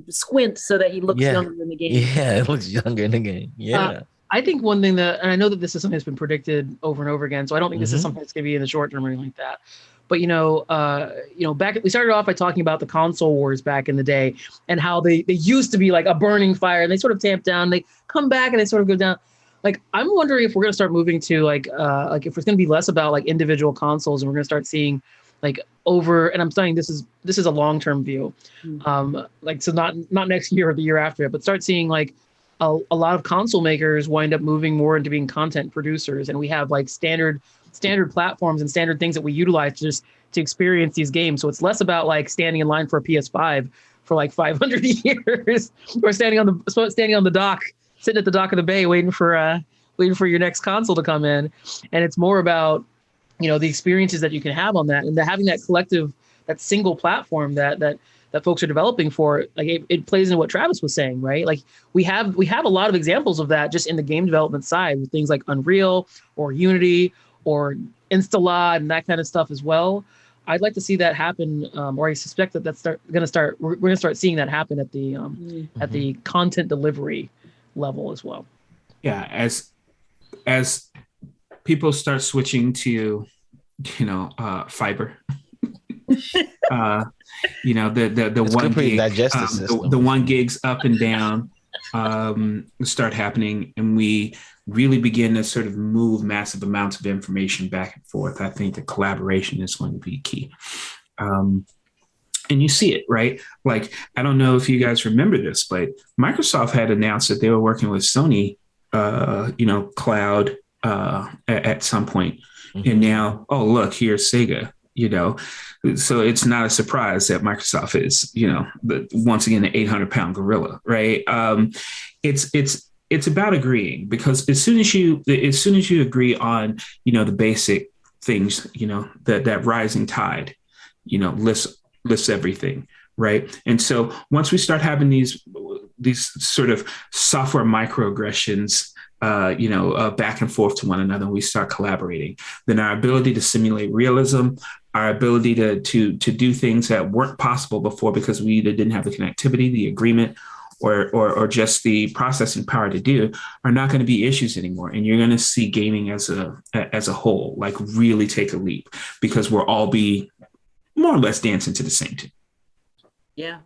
squint so that he looks younger in the game. Yeah, it looks younger in the game. Yeah. I think one thing and I know that this is something that's been predicted over and over again, so I don't think this is something that's going to be in the short term or anything like that. But we started off by talking about the console wars back in the day and how they used to be like a burning fire, and they sort of tamp down. They come back and they sort of go down. Like, I'm wondering if we're going to start moving to like if it's going to be less about like individual consoles, and we're going to start seeing like and I'm saying this is a long term view, so not next year or the year after it, but start seeing like a lot of console makers wind up moving more into being content producers, and we have like standard platforms and standard things that we utilize to experience these games. So it's less about like standing in line for a PS5 for like 500 years, or standing on the dock, sitting at the dock of the bay, waiting for your next console to come in. And it's more about, the experiences that you can have on that, and having that collective, that single platform that folks are developing for. Like it plays into what Travis was saying, right? Like we have a lot of examples of that just in the game development side with things like Unreal or Unity or Installa and that kind of stuff as well. I'd like to see that happen, or I suspect that we're going to start seeing that happen at the content delivery level as well. Yeah, as people start switching to, fiber. The it's 1 gig, the 1 gigs up and down start happening, and we really begin to sort of move massive amounts of information back and forth. I think the collaboration is going to be key. And you see it, right? Like, I don't know if you guys remember this, but Microsoft had announced that they were working with Sony, cloud at some point. And now, oh, look, here's Sega, So it's not a surprise that Microsoft is, once again, an 800-pound gorilla, right? It's about agreeing, because as soon as you agree on, the basic things, that rising tide, lifts everything, right? And so once we start having these sort of software microaggressions, back and forth to one another, and we start collaborating, then our ability to simulate realism, our ability to do things that weren't possible before because we either didn't have the connectivity, the agreement, or just the processing power to do, are not going to be issues anymore. And you're going to see gaming as a whole, like, really take a leap, because we'll all be more or less dancing to the same tune. Yeah,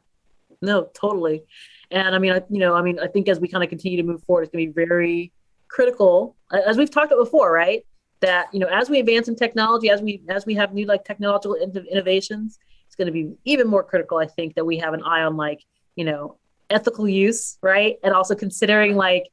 no, totally. And I think as we kind of continue to move forward, it's going to be very critical, as we've talked about before, right? That, as we advance in technology, as we have new like technological innovations, it's going to be even more critical, I think, that we have an eye on like, ethical use, right? And also considering like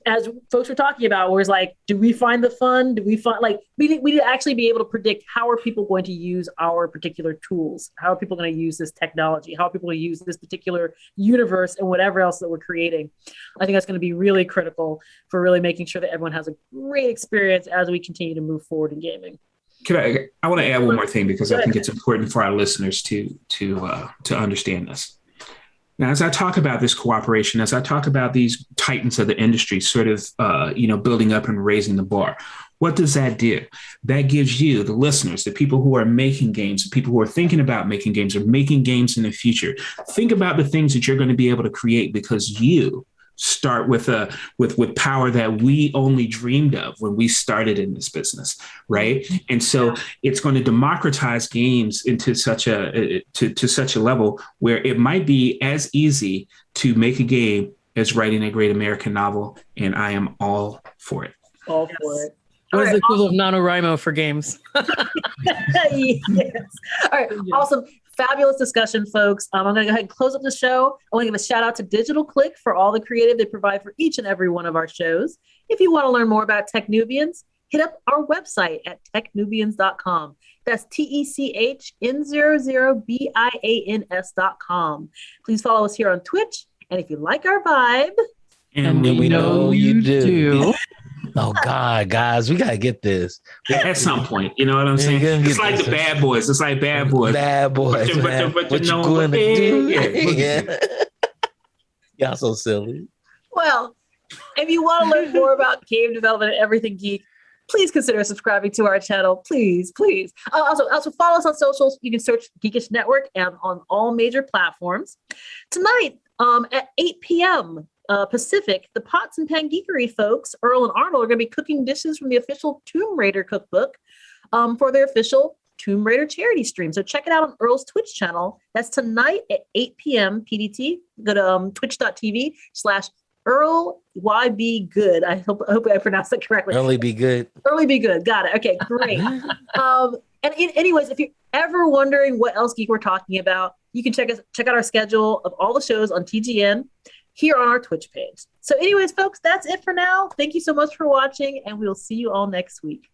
as folks were talking about, where it's like, do we find the fun? Do we find like we need to actually be able to predict how are people going to use our particular tools? How are people going to use this technology? How are people going to use this particular universe and whatever else that we're creating? I think that's going to be really critical for really making sure that everyone has a great experience as we continue to move forward in gaming. I want to add one more thing, because I think it's important for our listeners to understand this. Now, as I talk about this cooperation, as I talk about these titans of the industry sort of, building up and raising the bar, what does that do? That gives you, the listeners, the people who are making games, the people who are thinking about making games or making games in the future, think about the things that you're going to be able to create, because you start with power that we only dreamed of when we started in this business, right? And so it's going to democratize games into such a level where it might be as easy to make a game as writing a great American novel, and I am all for it. All for it. What is right, the equivalent of NaNoWriMo for games? Yes. All right. Awesome. Fabulous discussion, folks. I'm going to go ahead and close up the show. I want to give a shout out to Digital Click for all the creative they provide for each and every one of our shows. If you want to learn more about Technubians, hit up our website at technubians.com. That's techn00bians.com. Please follow us here on Twitch. And if you like our vibe, And we know you do. Oh God, guys, we gotta get this at some point. You know what I'm saying? It's like the Bad Boys. It's like Bad Boys. Bad Boys. What you going to do? Yeah. Y'all so silly. well, if you want to learn more about game development and everything geek, please consider subscribing to our channel. Please. Also follow us on socials. You can search Geekish Network and on all major platforms. Tonight, at 8 p.m. Pacific, the Pots and Pan Geekery folks, Earl and Arnold, are going to be cooking dishes from the official Tomb Raider cookbook for their official Tomb Raider charity stream. So check it out on Earl's Twitch channel. That's tonight at 8 p.m. PDT. Go to twitch.tv/EarlYBGood. I hope I pronounced that correctly. Early be good. Early be good. Got it. Okay, great. Anyways, if you're ever wondering what else geek we're talking about, you can check out our schedule of all the shows on TGN here on our Twitch page. So anyways, folks, that's it for now. Thank you so much for watching, and we'll see you all next week.